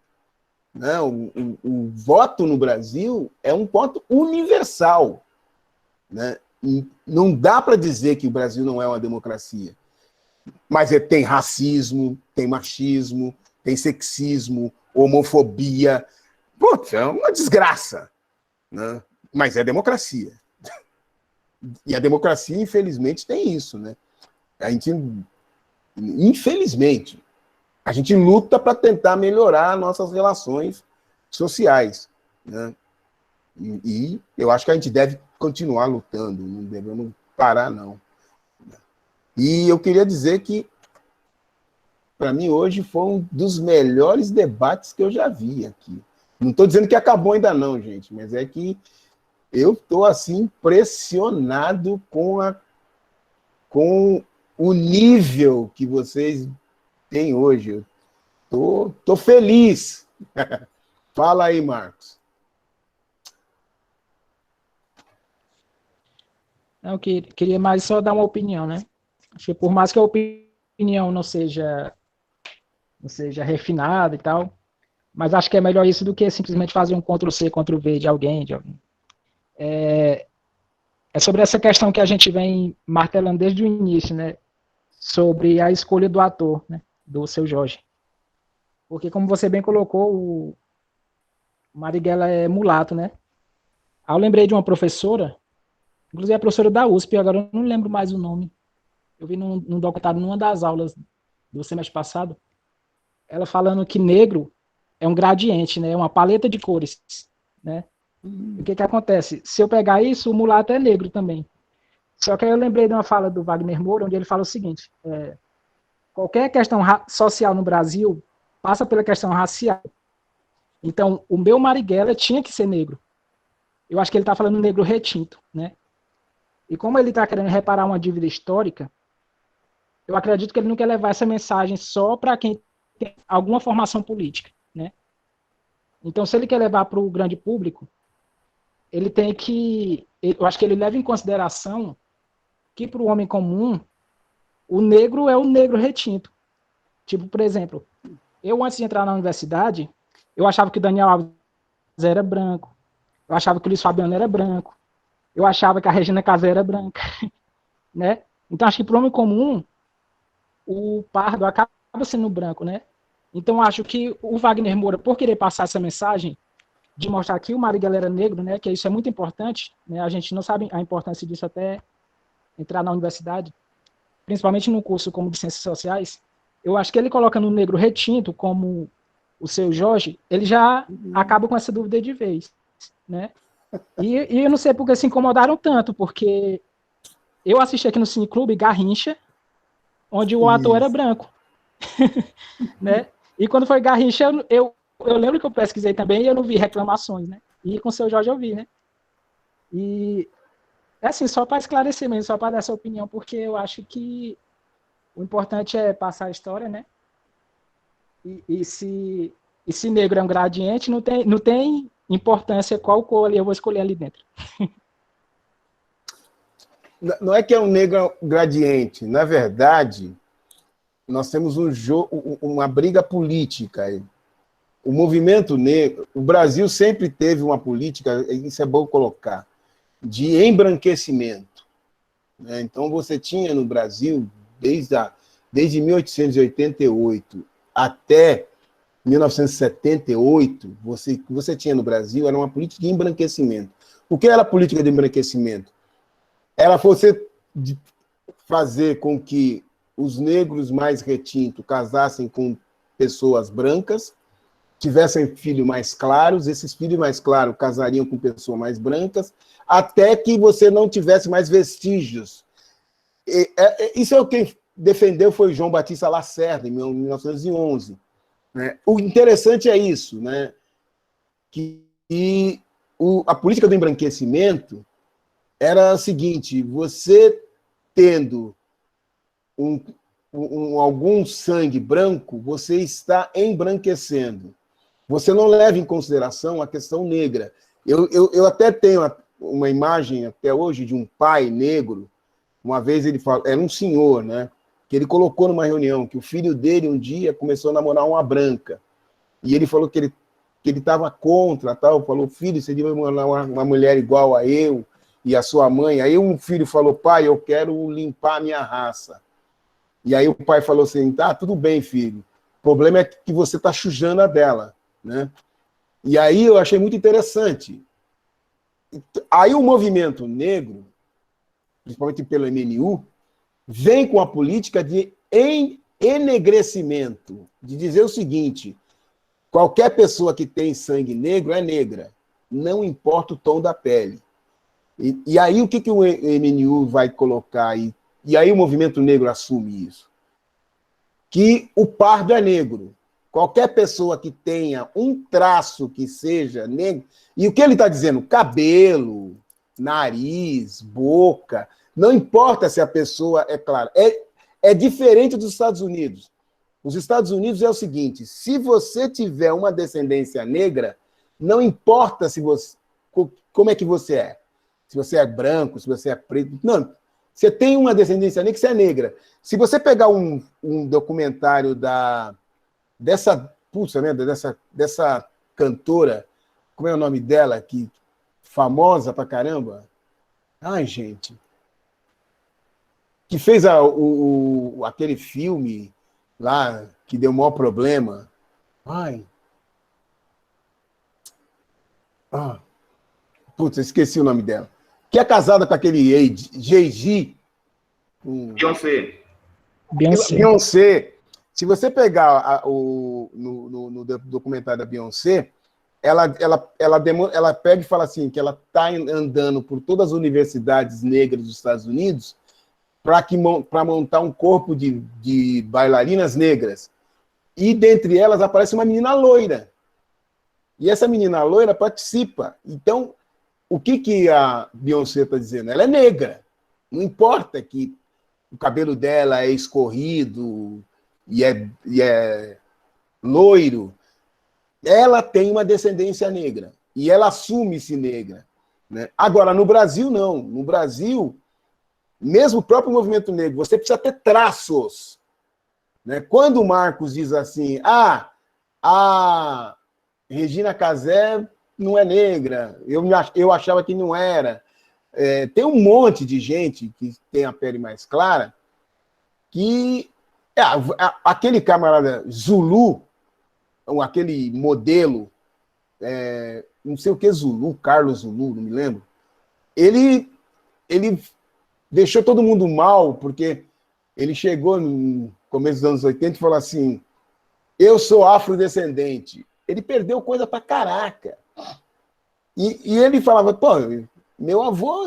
Né? O voto no Brasil é um voto universal. Né? Não dá para dizer que o Brasil não é uma democracia. Mas tem racismo, tem machismo, tem sexismo, homofobia. Putz, é uma desgraça. Né? Mas é democracia. E a democracia, infelizmente, tem isso. Né? Infelizmente, a gente luta para tentar melhorar nossas relações sociais. Né? E eu acho que a gente deve continuar lutando, não devemos parar, não. E eu queria dizer que, para mim, hoje foi um dos melhores debates que eu já vi aqui. Não estou dizendo que acabou ainda não, gente, mas é que eu estou, assim, impressionado com o nível que vocês têm hoje. Eu tô feliz. Fala aí, Marcos. Eu queria mais só dar uma opinião, né? Acho que por mais que a opinião não seja refinada e tal, mas acho que é melhor isso do que simplesmente fazer um Ctrl+C, Ctrl+V de alguém. É sobre essa questão que a gente vem martelando desde o início, né? Sobre a escolha do ator, né? Do Seu Jorge. Porque, como você bem colocou, o Marighella é mulato, né? Aí eu lembrei de uma professora, inclusive a professora da USP, agora eu não lembro mais o nome. Eu vi num documentário, numa das aulas do semestre passado, ela falando que negro é um gradiente, né? É uma paleta de cores, né? O que acontece? Se eu pegar isso, o mulato é negro também. Só que aí eu lembrei de uma fala do Wagner Moura, onde ele fala o seguinte, qualquer questão social no Brasil passa pela questão racial. Então, o meu Marighella tinha que ser negro. Eu acho que ele está falando negro retinto, né? E como ele está querendo reparar uma dívida histórica, eu acredito que ele não quer levar essa mensagem só para quem tem alguma formação política, né? Então, se ele quer levar para o grande público, ele tem que... Eu acho que ele leva em consideração que, para o homem comum, o negro é o negro retinto. Tipo, por exemplo, eu, antes de entrar na universidade, eu achava que o Daniel Alves era branco, eu achava que o Luiz Fabiano era branco, eu achava que a Regina Casé era branca, né? Então, acho que, para o homem comum, o pardo acaba sendo branco, né? Então, acho que o Wagner Moura, por querer passar essa mensagem, de mostrar que o Marighella era negro, né, que isso é muito importante, né, a gente não sabe a importância disso até entrar na universidade, principalmente no curso como de Ciências Sociais, eu acho que ele colocando o negro retinto como o Seu Jorge, ele já acaba com essa dúvida de vez, né? E eu não sei por que se incomodaram tanto, porque eu assisti aqui no Cineclube Garrincha, onde o ator era branco, né? E quando foi Garrincha, eu lembro que eu pesquisei também e eu não vi reclamações, né? E com o Seu Jorge eu vi, né? E, assim, só para esclarecer mesmo, só para dar essa opinião, porque eu acho que o importante é passar a história, né? E se negro é um gradiente, não tem importância qual cor eu vou escolher ali dentro. Não é que é um negro gradiente, na verdade, nós temos uma briga política aí. O movimento negro, o Brasil sempre teve uma política, isso é bom colocar, de embranquecimento, né? Então, você tinha no Brasil, desde 1888 até 1978, você tinha no Brasil, era uma política de embranquecimento. O que era a política de embranquecimento? Era você fazer com que os negros mais retintos casassem com pessoas brancas, tivessem filhos mais claros, esses filhos mais claros casariam com pessoas mais brancas, até que você não tivesse mais vestígios. Isso é o que defendeu foi João Batista Lacerda, em 1911. Né? O interessante é isso, né? A política do embranquecimento era a seguinte: você tendo algum sangue branco, você está embranquecendo. Você não leva em consideração a questão negra. Eu até tenho uma imagem, até hoje, de um pai negro. Uma vez ele falou, era um senhor, né? Que ele colocou numa reunião que o filho dele, um dia, começou a namorar uma branca. E ele falou que ele estava contra, tal. Falou, filho, você deve namorar uma mulher igual a eu e a sua mãe. Aí um filho falou, pai, eu quero limpar a minha raça. E aí o pai falou assim, tá, tudo bem, filho. O problema é que você está sujando a dela, né? E aí eu achei muito interessante. Aí o movimento negro, principalmente pelo MNU, vem com a política de enegrecimento, de dizer o seguinte: qualquer pessoa que tem sangue negro é negra, não importa o tom da pele. E aí o que o MNU vai colocar aí? E aí o movimento negro assume isso. Que o pardo é negro. Qualquer pessoa que tenha um traço que seja negro... E o que ele está dizendo? Cabelo, nariz, boca... Não importa se a pessoa é clara. É diferente dos Estados Unidos. Os Estados Unidos é o seguinte: se você tiver uma descendência negra, não importa como é que você é. Se você é branco, se você é preto... Não, você tem uma descendência negra, você é negra. Se você pegar um documentário dessa cantora, como é o nome dela, que famosa pra caramba? Ai, gente... que fez aquele filme lá, que deu o maior problema. Putz, esqueci o nome dela. Que é casada com aquele Jay-Z. Beyoncé. Se você pegar no documentário da Beyoncé, ela pega e fala assim, que ela está andando por todas as universidades negras dos Estados Unidos para montar um corpo de bailarinas negras. E, dentre elas, aparece uma menina loira. E essa menina loira participa. Então, o que a Beyoncé está dizendo? Ela é negra. Não importa que o cabelo dela é escorrido e é loiro. Ela tem uma descendência negra. E ela assume-se negra. Né? Agora, no Brasil, não. No Brasil... Mesmo o próprio movimento negro, você precisa ter traços. Né? Quando o Marcos diz assim, a Regina Casé não é negra, eu achava que não era. Tem um monte de gente que tem a pele mais clara que... aquele camarada Zulu, aquele modelo, não sei o que Zulu, Carlos Zulu, não me lembro, ele deixou todo mundo mal, porque ele chegou no começo dos anos 80 e falou assim, eu sou afrodescendente. Ele perdeu coisa pra caraca. E ele falava, pô, meu avô,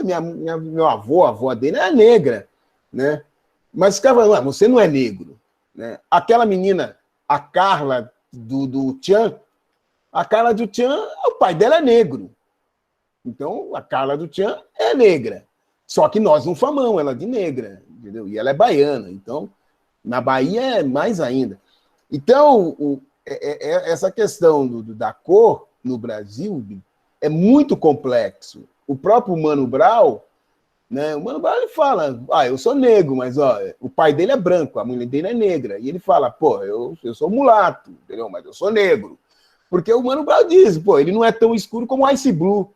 a avó dele era negra, né? Mas os caras falavam, você não é negro. Né? Aquela menina, a Carla do Tchan, a Carla do Tchan, o pai dela é negro. Então, a Carla do Tchan é negra. Só que nós não famamos ela de negra, entendeu? E ela é baiana, então, na Bahia é mais ainda. Então, essa questão da cor no Brasil é muito complexo. O próprio Mano Brown, Né? O Mano Brown ele fala, eu sou negro, mas ó, o pai dele é branco, a mulher dele é negra. E ele fala, pô, eu sou mulato, entendeu? Mas eu sou negro. Porque o Mano Brown diz, pô, ele não é tão escuro como o Ice Blue.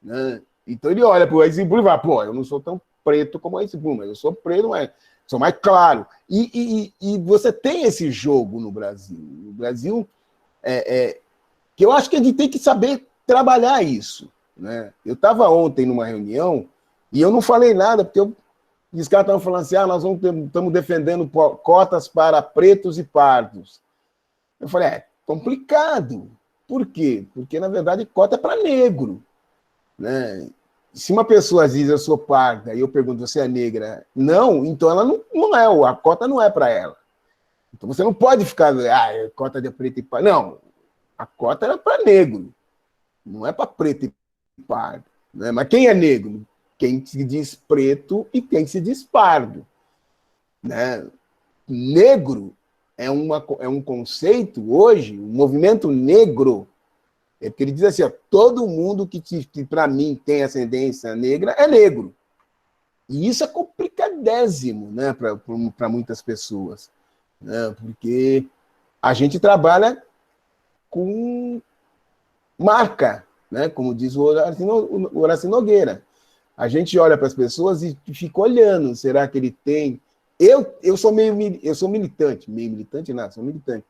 Né? Então ele olha pro Ice Blue e fala, pô, eu não sou tão preto como o Ice Blue, mas eu sou preto, mas sou mais claro. E você tem esse jogo no Brasil. No Brasil, que eu acho que a gente tem que saber trabalhar isso. Né? Eu estava ontem numa reunião e eu não falei nada, porque os caras estavam falando assim, nós estamos defendendo cotas para pretos e pardos. Eu falei, complicado. Por quê? Porque, na verdade, cota é para negro. Né? Se uma pessoa diz, eu sou parda, e eu pergunto, você é negra? Não, então ela não é, a cota não é para ela. Então você não pode ficar, cota de preto e pardo. Não, a cota era para negro, não é para preto e pardo. Né? Mas quem é negro? Quem se diz preto e quem se diz pardo. Né? Negro é um conceito hoje, o movimento negro, porque ele diz assim, todo mundo que para mim tem ascendência negra é negro. E isso é complicadésimo, né, para muitas pessoas. Né? Porque a gente trabalha com marca, né? Como diz o Horácio Nogueira. A gente olha para as pessoas e fica olhando, será que ele tem... Eu sou militante, sou militante.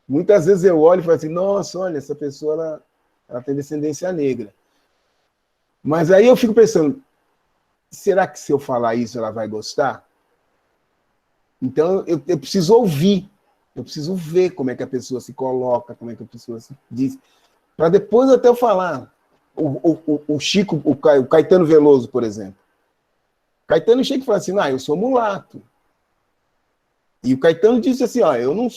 Muitas vezes eu olho e falo assim, nossa, olha, essa pessoa ela tem descendência negra. Mas aí eu fico pensando, será que se eu falar isso ela vai gostar? Então eu preciso ouvir, eu preciso ver como é que a pessoa se coloca, como é que a pessoa se diz, para depois até eu falar. O Chico, o Caetano Veloso, por exemplo. Caetano chega e fala assim, eu sou mulato. E o Caetano disse assim, eu não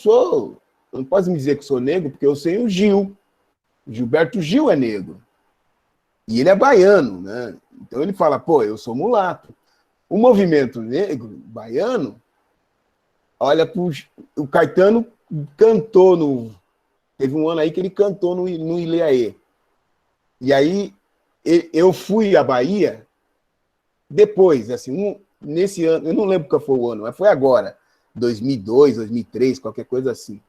posso me dizer que sou negro, porque eu sei o Gil. O Gilberto Gil é negro. E ele é baiano, né? Então ele fala, eu sou mulato. O movimento negro, baiano, olha, o Caetano cantou teve um ano aí que ele cantou no Ileaê. E aí eu fui à Bahia depois, assim, nesse ano, eu não lembro qual foi o ano, mas foi agora, 2002, 2003, qualquer coisa assim.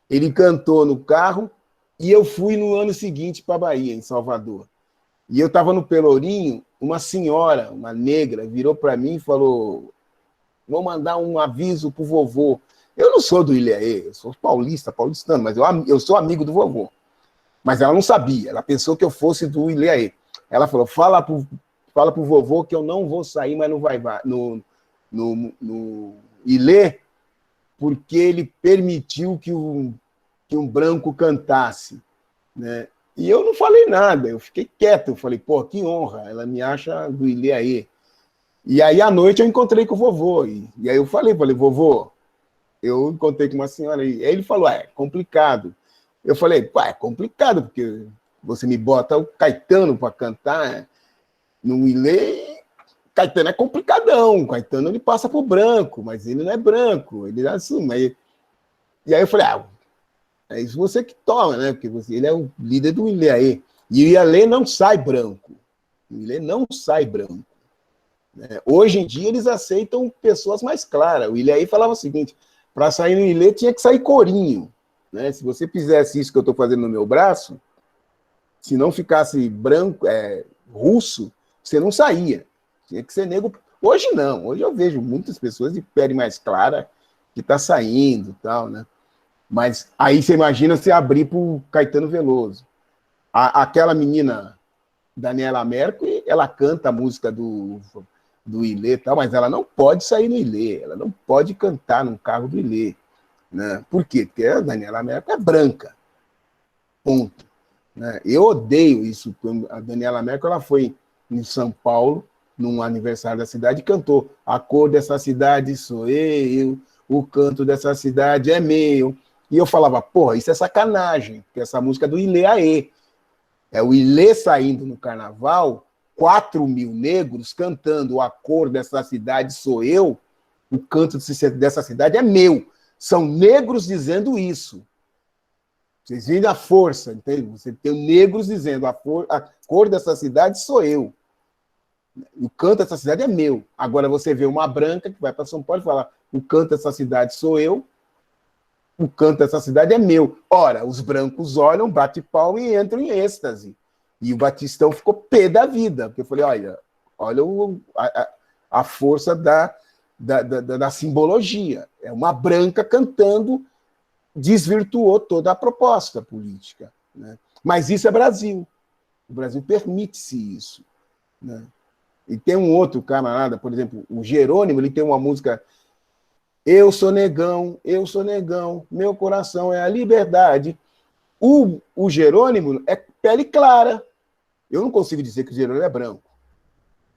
Ele cantou no carro e eu fui no ano seguinte para a Bahia, em Salvador. E eu estava no Pelourinho, uma senhora, uma negra, virou para mim e falou, vou mandar um aviso para o vovô. Eu não sou do Ileaê, eu sou paulistano, mas eu sou amigo do vovô. Mas ela não sabia, ela pensou que eu fosse do Ileaê. Ela falou, fala pro vovô que eu não vou sair, mas no Ilê, porque ele permitiu que um branco cantasse. Né? E eu não falei nada, eu fiquei quieto, eu falei, que honra, ela me acha do Ileaê. E aí, à noite, eu encontrei com o vovô, e aí eu falei, vovô, eu encontrei com uma senhora, e aí ele falou, é complicado. Eu falei, é complicado, porque você me bota o Caetano para cantar no Ilê, Caetano é complicadão, Caetano ele passa por branco, mas ele não é branco, ele assume. E aí eu falei, é isso você que toma, né? Porque ele é o líder do Ileaê. E o Ileaê não sai branco. O Ileaê não sai branco. Né? Hoje em dia eles aceitam pessoas mais claras. O Ileaê falava o seguinte, para sair no Ilê tinha que sair corinho. Né? Se você fizesse isso que eu estou fazendo no meu braço, se não ficasse branco, russo, você não saía. Tinha que ser negro. Hoje não. Hoje eu vejo muitas pessoas de pele mais clara que está saindo e tal, né? Mas aí você imagina você abrir para o Caetano Veloso. Aquela menina, Daniela Mercury, ela canta a música do Ilê e tal, mas ela não pode sair no Ilê, ela não pode cantar num carro do Ilê. Né? Por quê? Porque a Daniela Mercury é branca. Ponto. Né? Eu odeio isso. A Daniela Mercury ela foi em São Paulo, num aniversário da cidade, e cantou a cor dessa cidade sou eu, o canto dessa cidade é meu. E eu falava, isso é sacanagem, porque essa música é do Ileaê. É o Ilê saindo no carnaval, 4 mil negros cantando a cor dessa cidade sou eu, o canto dessa cidade é meu. São negros dizendo isso. Vocês veem a força, entende? Você tem negros dizendo a cor dessa cidade sou eu. O canto dessa cidade é meu. Agora você vê uma branca que vai para São Paulo e fala: o canto dessa cidade sou eu, o canto dessa cidade é meu. Ora, os brancos olham, bate palma e entram em êxtase. E o Batistão ficou pé da vida, porque eu falei: olha a força da simbologia. É uma branca cantando, desvirtuou toda a proposta política, né? Mas isso é Brasil. O Brasil permite-se isso, né? E tem um outro camarada, por exemplo, o Jerônimo, ele tem uma música: eu sou negão, meu coração é a liberdade. O Jerônimo é pele clara. Eu não consigo dizer que o Jerônimo é branco.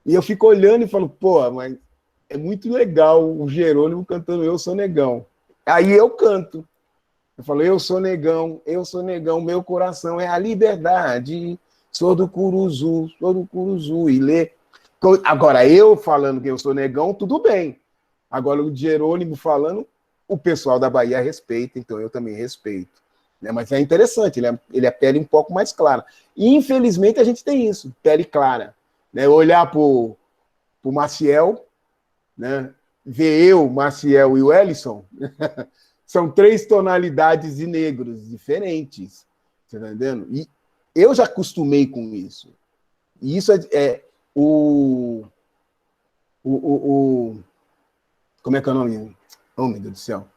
E eu fico olhando e falo: pô, mas é muito legal o Jerônimo cantando Eu Sou Negão. Aí eu canto. Eu falo: eu sou negão, meu coração é a liberdade. Sou do Curuzu, e lê. Agora, eu falando que eu sou negão, tudo bem. Agora, o Jerônimo falando, o pessoal da Bahia respeita, então eu também respeito. Né? Mas é interessante, ele é pele um pouco mais clara. E, infelizmente, a gente tem isso, pele clara. Né? Olhar para o Maciel, né? Ver eu, Maciel e o Ellison, são 3 tonalidades de negros diferentes. Você está entendendo? E eu já acostumei com isso. E isso como é que é o nome? Oh, meu Deus do céu.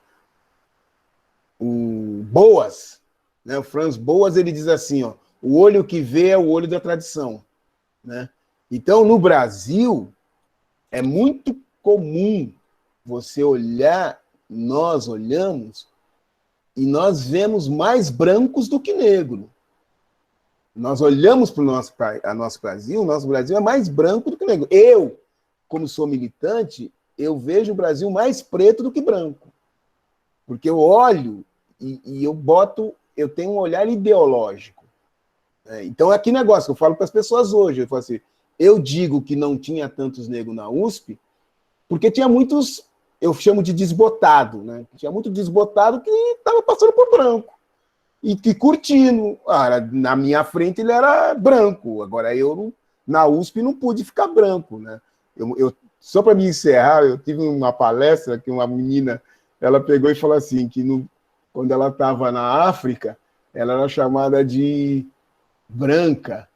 O Boas, né? O Franz Boas, ele diz assim, ó: o olho que vê é o olho da tradição, né? Então, no Brasil, é muito comum você olhar, nós olhamos, e nós vemos mais brancos do que negro. Nós olhamos para o nosso Brasil, o nosso Brasil é mais branco do que negro. Eu, como sou militante, eu vejo o Brasil mais preto do que branco. Porque eu olho e eu tenho um olhar ideológico. Então, é que negócio que eu falo para as pessoas hoje. Eu falo assim: eu digo que não tinha tantos negros na USP, porque tinha muitos, eu chamo de desbotado, né? Tinha muito desbotado que estava passando por branco. E que curtindo. Na minha frente ele era branco. Agora eu, na USP, não pude ficar branco, né? Só para me encerrar, eu tive uma palestra que uma menina, ela pegou e falou assim, que quando ela estava na África, ela era chamada de branca.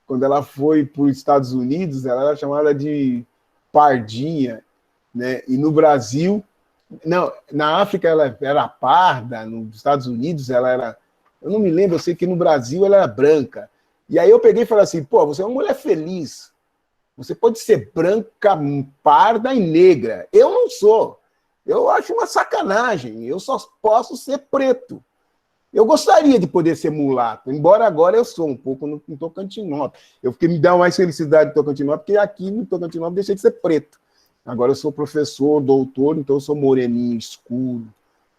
Quando ela foi para os Estados Unidos, ela era chamada de pardinha, né? E no Brasil, não, na África ela era parda, nos Estados Unidos ela era, eu não me lembro, eu sei que no Brasil ela era branca. E aí eu peguei e falei assim: pô, você é uma mulher feliz. Você pode ser branca, parda e negra. Eu não sou. Eu acho uma sacanagem. Eu só posso ser preto. Eu gostaria de poder ser mulato, embora agora eu sou um pouco no Tocantinópolis. Me dá mais felicidade no Tocantinópolis, porque aqui no Tocantinópolis deixei de ser preto. Agora eu sou professor, doutor, então eu sou moreninho, escuro,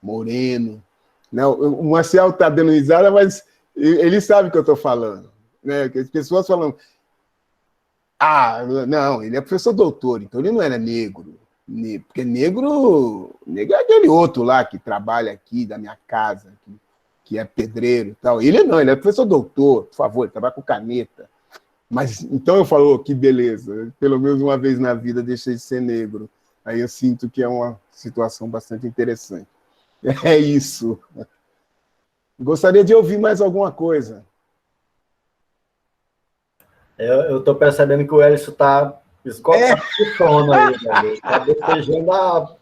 moreno. Não, o Marcel está dando risada, mas ele sabe o que eu estou falando. Né? As pessoas falam: não, ele é professor doutor, então ele não era negro. Porque negro é aquele outro lá que trabalha aqui da minha casa, que é pedreiro e tal. Ele não, ele é professor doutor, por favor, ele trabalha com caneta. Mas então eu falo: que beleza, pelo menos uma vez na vida deixei de ser negro. Aí eu sinto que é uma situação bastante interessante. É isso. Gostaria de ouvir mais alguma coisa. Eu estou percebendo que o Ellison está esgotado de sono aí, velho. Está bocejando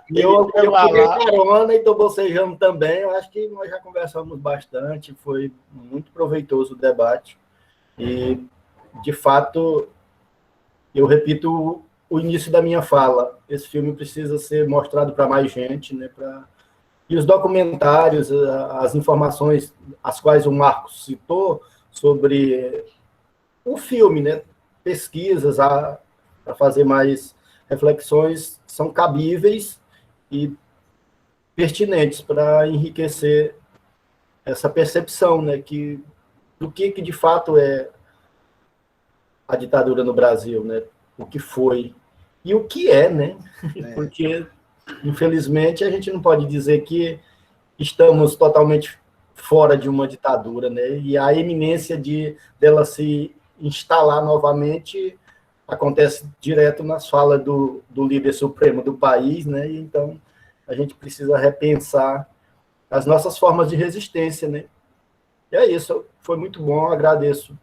E eu peguei carona e estou bocejando também. Eu acho que nós já conversamos bastante, foi muito proveitoso o debate. E, de fato, eu repito o início da minha fala: esse filme precisa ser mostrado para mais gente, né? E os documentários, as informações as quais o Marcos citou sobre o filme, né? Pesquisas para fazer mais reflexões são cabíveis e pertinentes para enriquecer essa percepção, né? Do que de fato é a ditadura no Brasil, né? O que foi e o que é, né? Porque, infelizmente, a gente não pode dizer que estamos totalmente fora de uma ditadura, né? E a eminência dela se instalar novamente acontece direto nas falas do líder supremo do país, né? E então a gente precisa repensar as nossas formas de resistência, né? E é isso, foi muito bom, agradeço.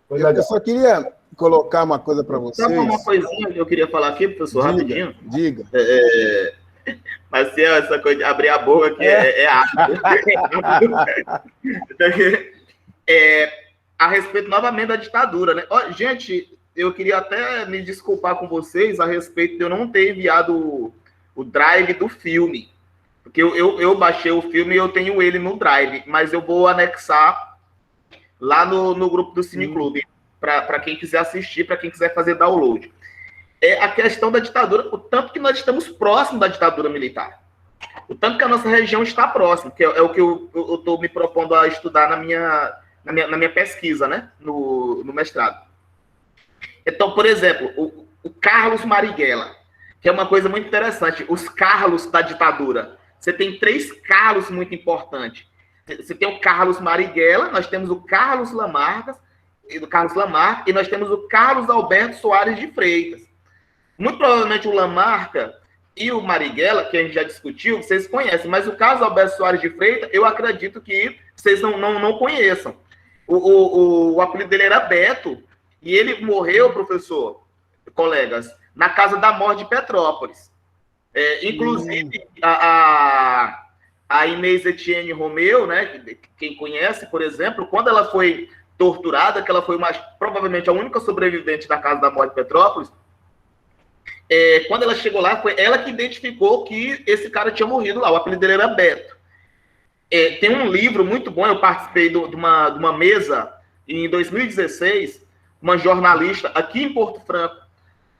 Foi legal. Eu só queria colocar uma coisa para vocês. Só uma coisinha que eu queria falar aqui, professor, rapidinho. Diga. Mas se essa coisa de abrir a boca aqui é ácido. A respeito novamente da ditadura, né? Ó, gente, eu queria até me desculpar com vocês a respeito de eu não ter enviado o drive do filme. Porque eu baixei o filme e eu tenho ele no drive, mas eu vou anexar lá no grupo do Cineclube, para quem quiser assistir, para quem quiser fazer download. É a questão da ditadura, o tanto que nós estamos próximos da ditadura militar. O tanto que a nossa região está próxima, que é o que eu estou me propondo a estudar na minha pesquisa, né? No mestrado. Então, por exemplo, o Carlos Marighella, que é uma coisa muito interessante, os Carlos da ditadura. Você tem 3 Carlos muito importantes. Você tem o Carlos Marighella, nós temos o Carlos Lamarca, e nós temos o Carlos Alberto Soares de Freitas. Muito provavelmente o Lamarca e o Marighella, que a gente já discutiu, vocês conhecem, mas o Carlos Alberto Soares de Freitas, eu acredito que vocês não conheçam. O apelido dele era Beto, e ele morreu, professor, colegas, na Casa da Morte de Petrópolis. Inclusive, a Inês Etienne Romeu, né, quem conhece, por exemplo, quando ela foi torturada, que ela foi provavelmente a única sobrevivente da Casa da Morte de Petrópolis, quando ela chegou lá, foi ela que identificou que esse cara tinha morrido lá, o apelido dele era Beto. Tem um livro muito bom, eu participei de uma mesa em 2016, uma jornalista aqui em Porto Franco,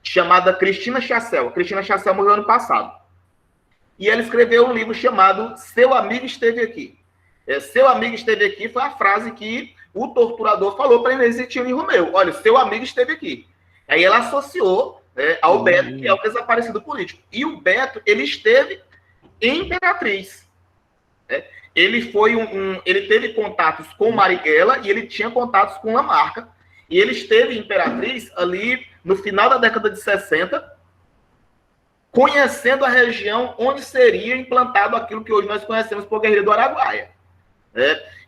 chamada Cristina Chassel. Cristina Chassel morreu ano passado. E ela escreveu um livro chamado Seu Amigo Esteve Aqui. Seu Amigo Esteve Aqui foi a frase que o torturador falou para Inês Etienne Romeu. Olha, seu amigo esteve aqui. Aí ela associou ao Beto, que é o desaparecido político. E o Beto, ele esteve em Imperatriz. Ele teve contatos com Marighella e ele tinha contatos com Lamarca. E ele esteve em Imperatriz ali no final da década de 60, conhecendo a região onde seria implantado aquilo que hoje nós conhecemos por Guerrilha do Araguaia.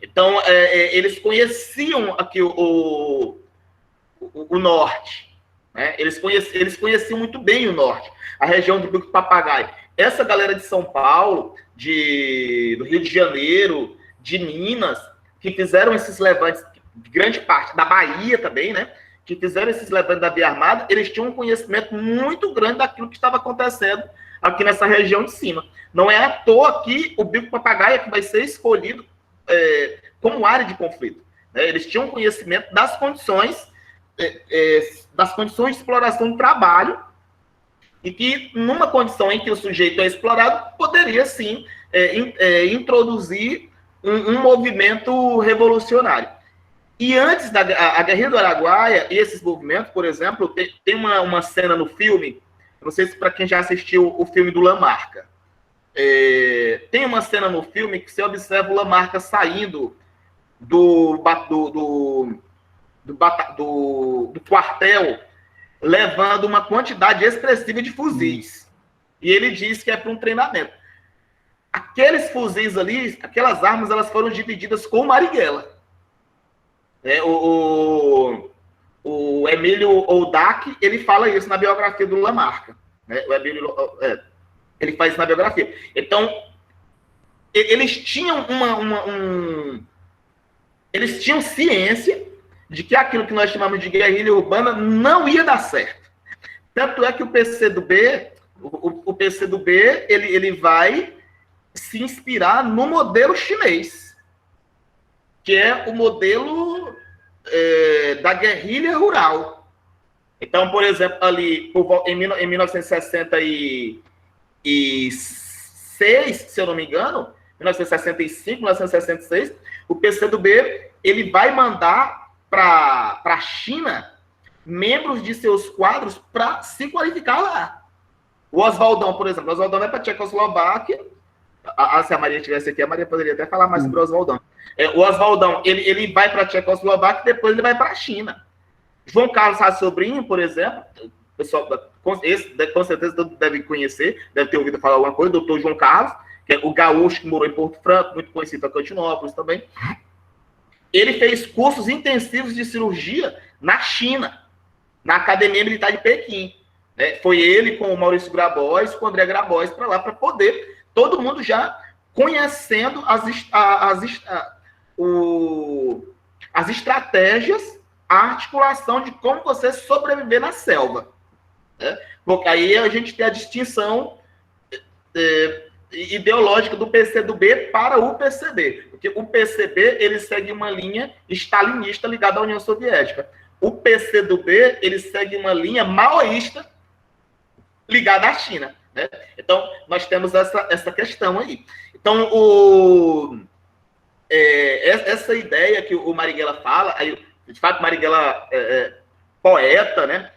Então, eles conheciam aqui o norte. Eles conheciam muito bem o norte, a região do Bico do Papagaio. Essa galera de São Paulo, do Rio de Janeiro, de Minas, que fizeram esses levantes, grande parte da Bahia também, né? Que fizeram esses levantes da Via Armada, eles tinham um conhecimento muito grande daquilo que estava acontecendo aqui nessa região de cima. Não é à toa que o Bico do Papagaio que vai ser escolhido como área de conflito. Eles tinham conhecimento das condições de exploração do trabalho e que, numa condição em que o sujeito é explorado, poderia, sim, introduzir um movimento revolucionário. E antes da Guerrilha do Araguaia, e esses movimentos, por exemplo, tem uma cena no filme, não sei se para quem já assistiu o filme do Lamarca, tem uma cena no filme que você observa o Lamarca saindo do quartel, levando uma quantidade expressiva de fuzis. E ele diz que é para um treinamento. Aqueles fuzis ali, aquelas armas, elas foram divididas com o Marighella. O Emílio Oldak, ele fala isso na biografia do Lamarca. O Emílio, ele faz isso na biografia. Então, eles tinham eles tinham ciência de que aquilo que nós chamamos de guerrilha urbana não ia dar certo. Tanto é que o PCdoB, ele vai se inspirar no modelo chinês, que é o modelo da guerrilha rural. Então, por exemplo, ali em 1966, se eu não me engano, 1965, 1966, o PCdoB ele vai mandar para a China membros de seus quadros para se qualificar lá. O Oswaldão, por exemplo, o Oswaldão vai para a Tchecoslováquia. Se a Maria estivesse aqui, a Maria poderia até falar mais sobre o Oswaldão. O Oswaldão, ele vai para a Tchecoslováquia e depois ele vai para a China. João Carlos Sá Sobrinho, por exemplo, o pessoal, com certeza deve conhecer, deve ter ouvido falar alguma coisa, doutor João Carlos, que é o gaúcho que morou em Porto Franco, muito conhecido em Tocantinópolis também. Ele fez cursos intensivos de cirurgia na China, na Academia Militar de Pequim. Foi ele com o Maurício Grabois, com o André Grabois, para lá, para poder, todo mundo já conhecendo as estratégias, a articulação de como você sobreviver na selva. Porque aí a gente tem a distinção ideológica do PCdoB para o PCB. Porque o PCB, ele segue uma linha stalinista ligada à União Soviética. O PCdoB, ele segue uma linha maoísta ligada à China. Então, nós temos essa questão aí. Então, essa ideia que o Marighella fala, aí, de fato, Marighella é poeta, né?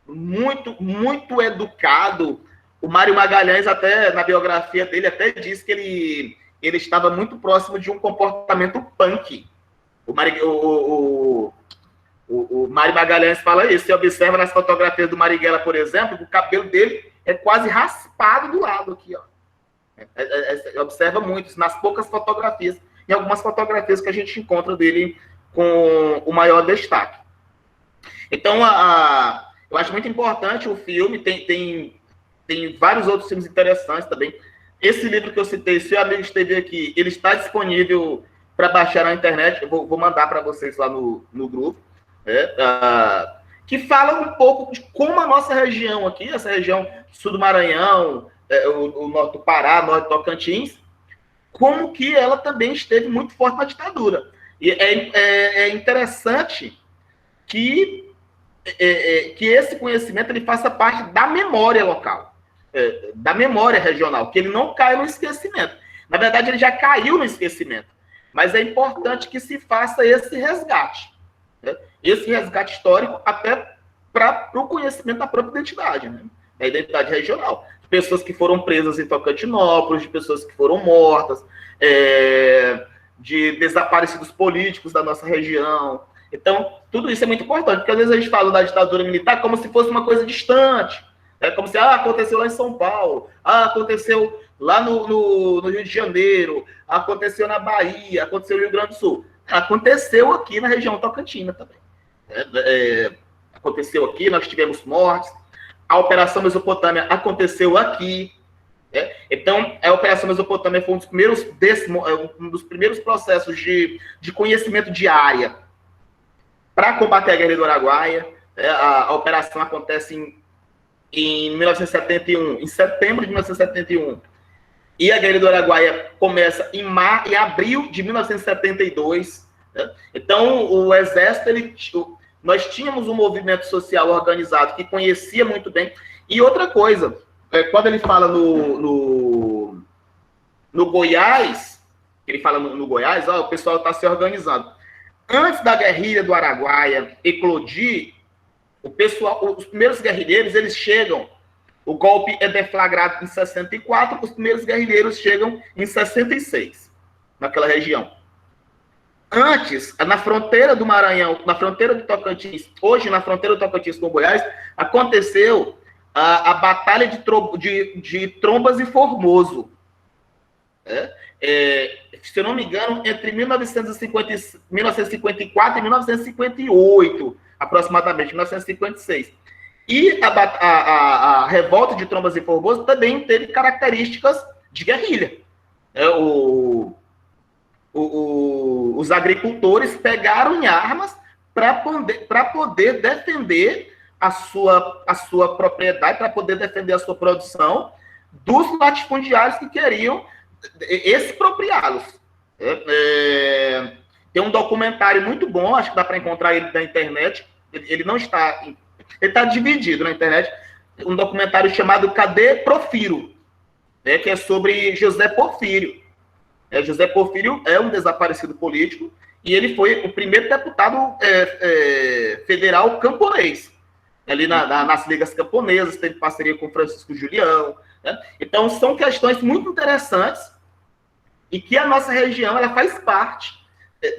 Muito, muito educado. O Mário Magalhães, até na biografia dele, até diz que ele estava muito próximo de um comportamento punk. O Mário Magalhães fala isso. Você observa nas fotografias do Marighella, por exemplo, o cabelo dele é quase raspado do lado aqui, ó. Observa muito isso nas poucas fotografias, em algumas fotografias que a gente encontra dele com o maior destaque. Então, eu acho muito importante o filme, tem vários outros filmes interessantes também. Esse livro que eu citei, Se o Amigo Esteve Aqui, ele está disponível para baixar na internet, eu vou mandar para vocês lá no grupo, que fala um pouco de como a nossa região aqui, essa região sul do Maranhão, o norte do Pará, norte do Tocantins, como que ela também esteve muito forte na ditadura. E é interessante que esse conhecimento ele faça parte da memória local, da memória regional, que ele não caia no esquecimento. Na verdade, ele já caiu no esquecimento, mas é importante que se faça esse resgate, esse resgate histórico até para o conhecimento da própria identidade, né? Da identidade regional. De pessoas que foram presas em Tocantinópolis, de pessoas que foram mortas, de desaparecidos políticos da nossa região. Então, tudo isso é muito importante, porque às vezes a gente fala da ditadura militar como se fosse uma coisa distante, como se aconteceu lá em São Paulo, aconteceu lá no Rio de Janeiro, aconteceu na Bahia, aconteceu no Rio Grande do Sul. Aconteceu aqui na região tocantina também. Aconteceu aqui, nós tivemos mortes. A Operação Mesopotâmia aconteceu aqui. Então, a Operação Mesopotâmia foi um dos primeiros processos de conhecimento de área para combater a guerrilha do Araguaia. A operação acontece em 1971, em setembro de 1971. E a guerrilha do Araguaia começa em abril de 1972. Então, o Exército, nós tínhamos um movimento social organizado que conhecia muito bem. E outra coisa, quando ele fala no Goiás, ele fala no Goiás, o pessoal está se organizando. Antes da guerrilha do Araguaia eclodir, os primeiros guerrilheiros, eles chegam, o golpe é deflagrado em 64, os primeiros guerrilheiros chegam em 66, naquela região. Antes, na fronteira do Maranhão, na fronteira do Tocantins, hoje na fronteira do Tocantins com Goiás, aconteceu a Batalha de Trombas e Formoso. Se eu não me engano, entre 1954 e 1958, aproximadamente, 1956. E a revolta de Trombas e Formoso também teve características de guerrilha. Os agricultores pegaram em armas para poder defender a sua propriedade, para poder defender a sua produção dos latifundiários que queriam expropriá-los. Tem um documentário muito bom, acho que dá para encontrar ele na internet. Ele não está... Ele está dividido na internet. Um documentário chamado Cadê Profiro? Que é sobre José Porfírio. José Porfírio é um desaparecido político e ele foi o primeiro deputado federal camponês. Ali nas ligas camponesas, teve parceria com Francisco Julião. Então, são questões muito interessantes e que a nossa região ela faz parte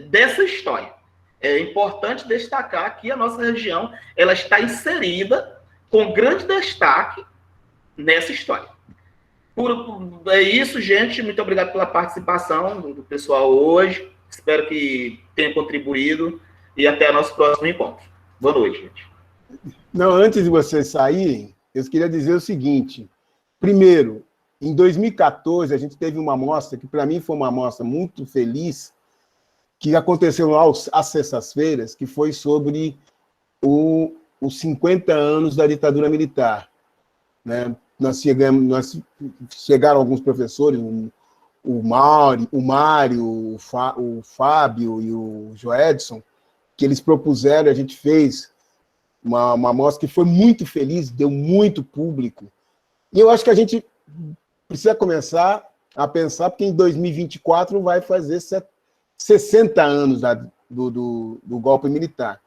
dessa história. é importante destacar que a nossa região ela está inserida com grande destaque nessa história. É isso, gente. Muito obrigado pela participação do pessoal hoje. Espero que tenha contribuído e até nosso próximo encontro. Boa noite, gente. Não, antes de vocês saírem, eu queria dizer o seguinte. Primeiro, em 2014, a gente teve uma mostra, que para mim foi uma mostra muito feliz, que aconteceu às sextas-feiras, que foi sobre os 50 anos da ditadura militar. Né? Chegaram alguns professores, o Mário, o Fábio e o Joedson, que eles propuseram, a gente fez uma mostra que foi muito feliz, deu muito público. E eu acho que a gente precisa começar a pensar, porque em 2024 vai fazer 60 anos do golpe militar.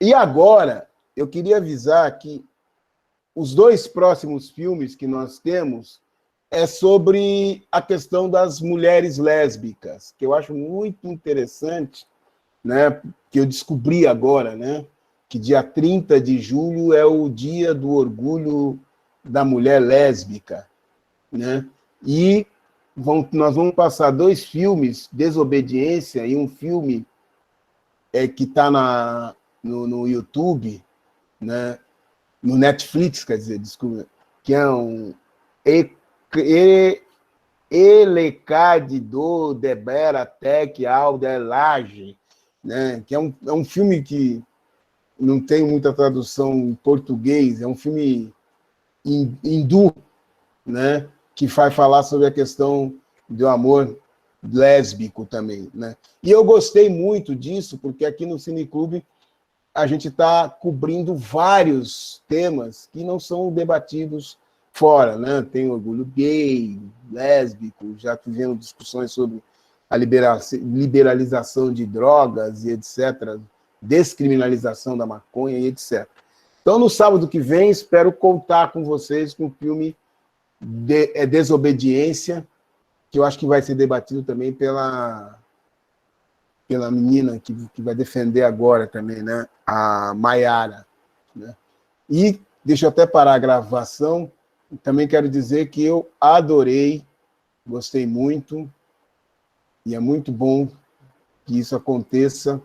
E agora, eu queria avisar que os 2 próximos filmes que nós temos é sobre a questão das mulheres lésbicas, que eu acho muito interessante, né, que eu descobri agora, né, que dia 30 de julho é o dia do orgulho da mulher lésbica, né? E nós vamos passar 2 filmes, Desobediência, e um filme que está no YouTube, né? No Netflix, quer dizer, desculpa, que é um Elecade do Debera Tech Aldelage, né? Que é um filme que não tem muita tradução em português, é um filme hindu, né? Que vai falar sobre a questão do amor lésbico também, né? E eu gostei muito disso, porque aqui no Cineclube a gente está cobrindo vários temas que não são debatidos fora, né? Tem orgulho gay, lésbico, já tivemos discussões sobre a liberalização de drogas e etc., descriminalização da maconha e etc. Então, no sábado que vem, espero contar com vocês com o filme Desobediência, que eu acho que vai ser debatido também pela menina que vai defender agora também, né? A Maiara. Né? E deixa eu até parar a gravação. Também quero dizer que eu adorei, gostei muito, e é muito bom que isso aconteça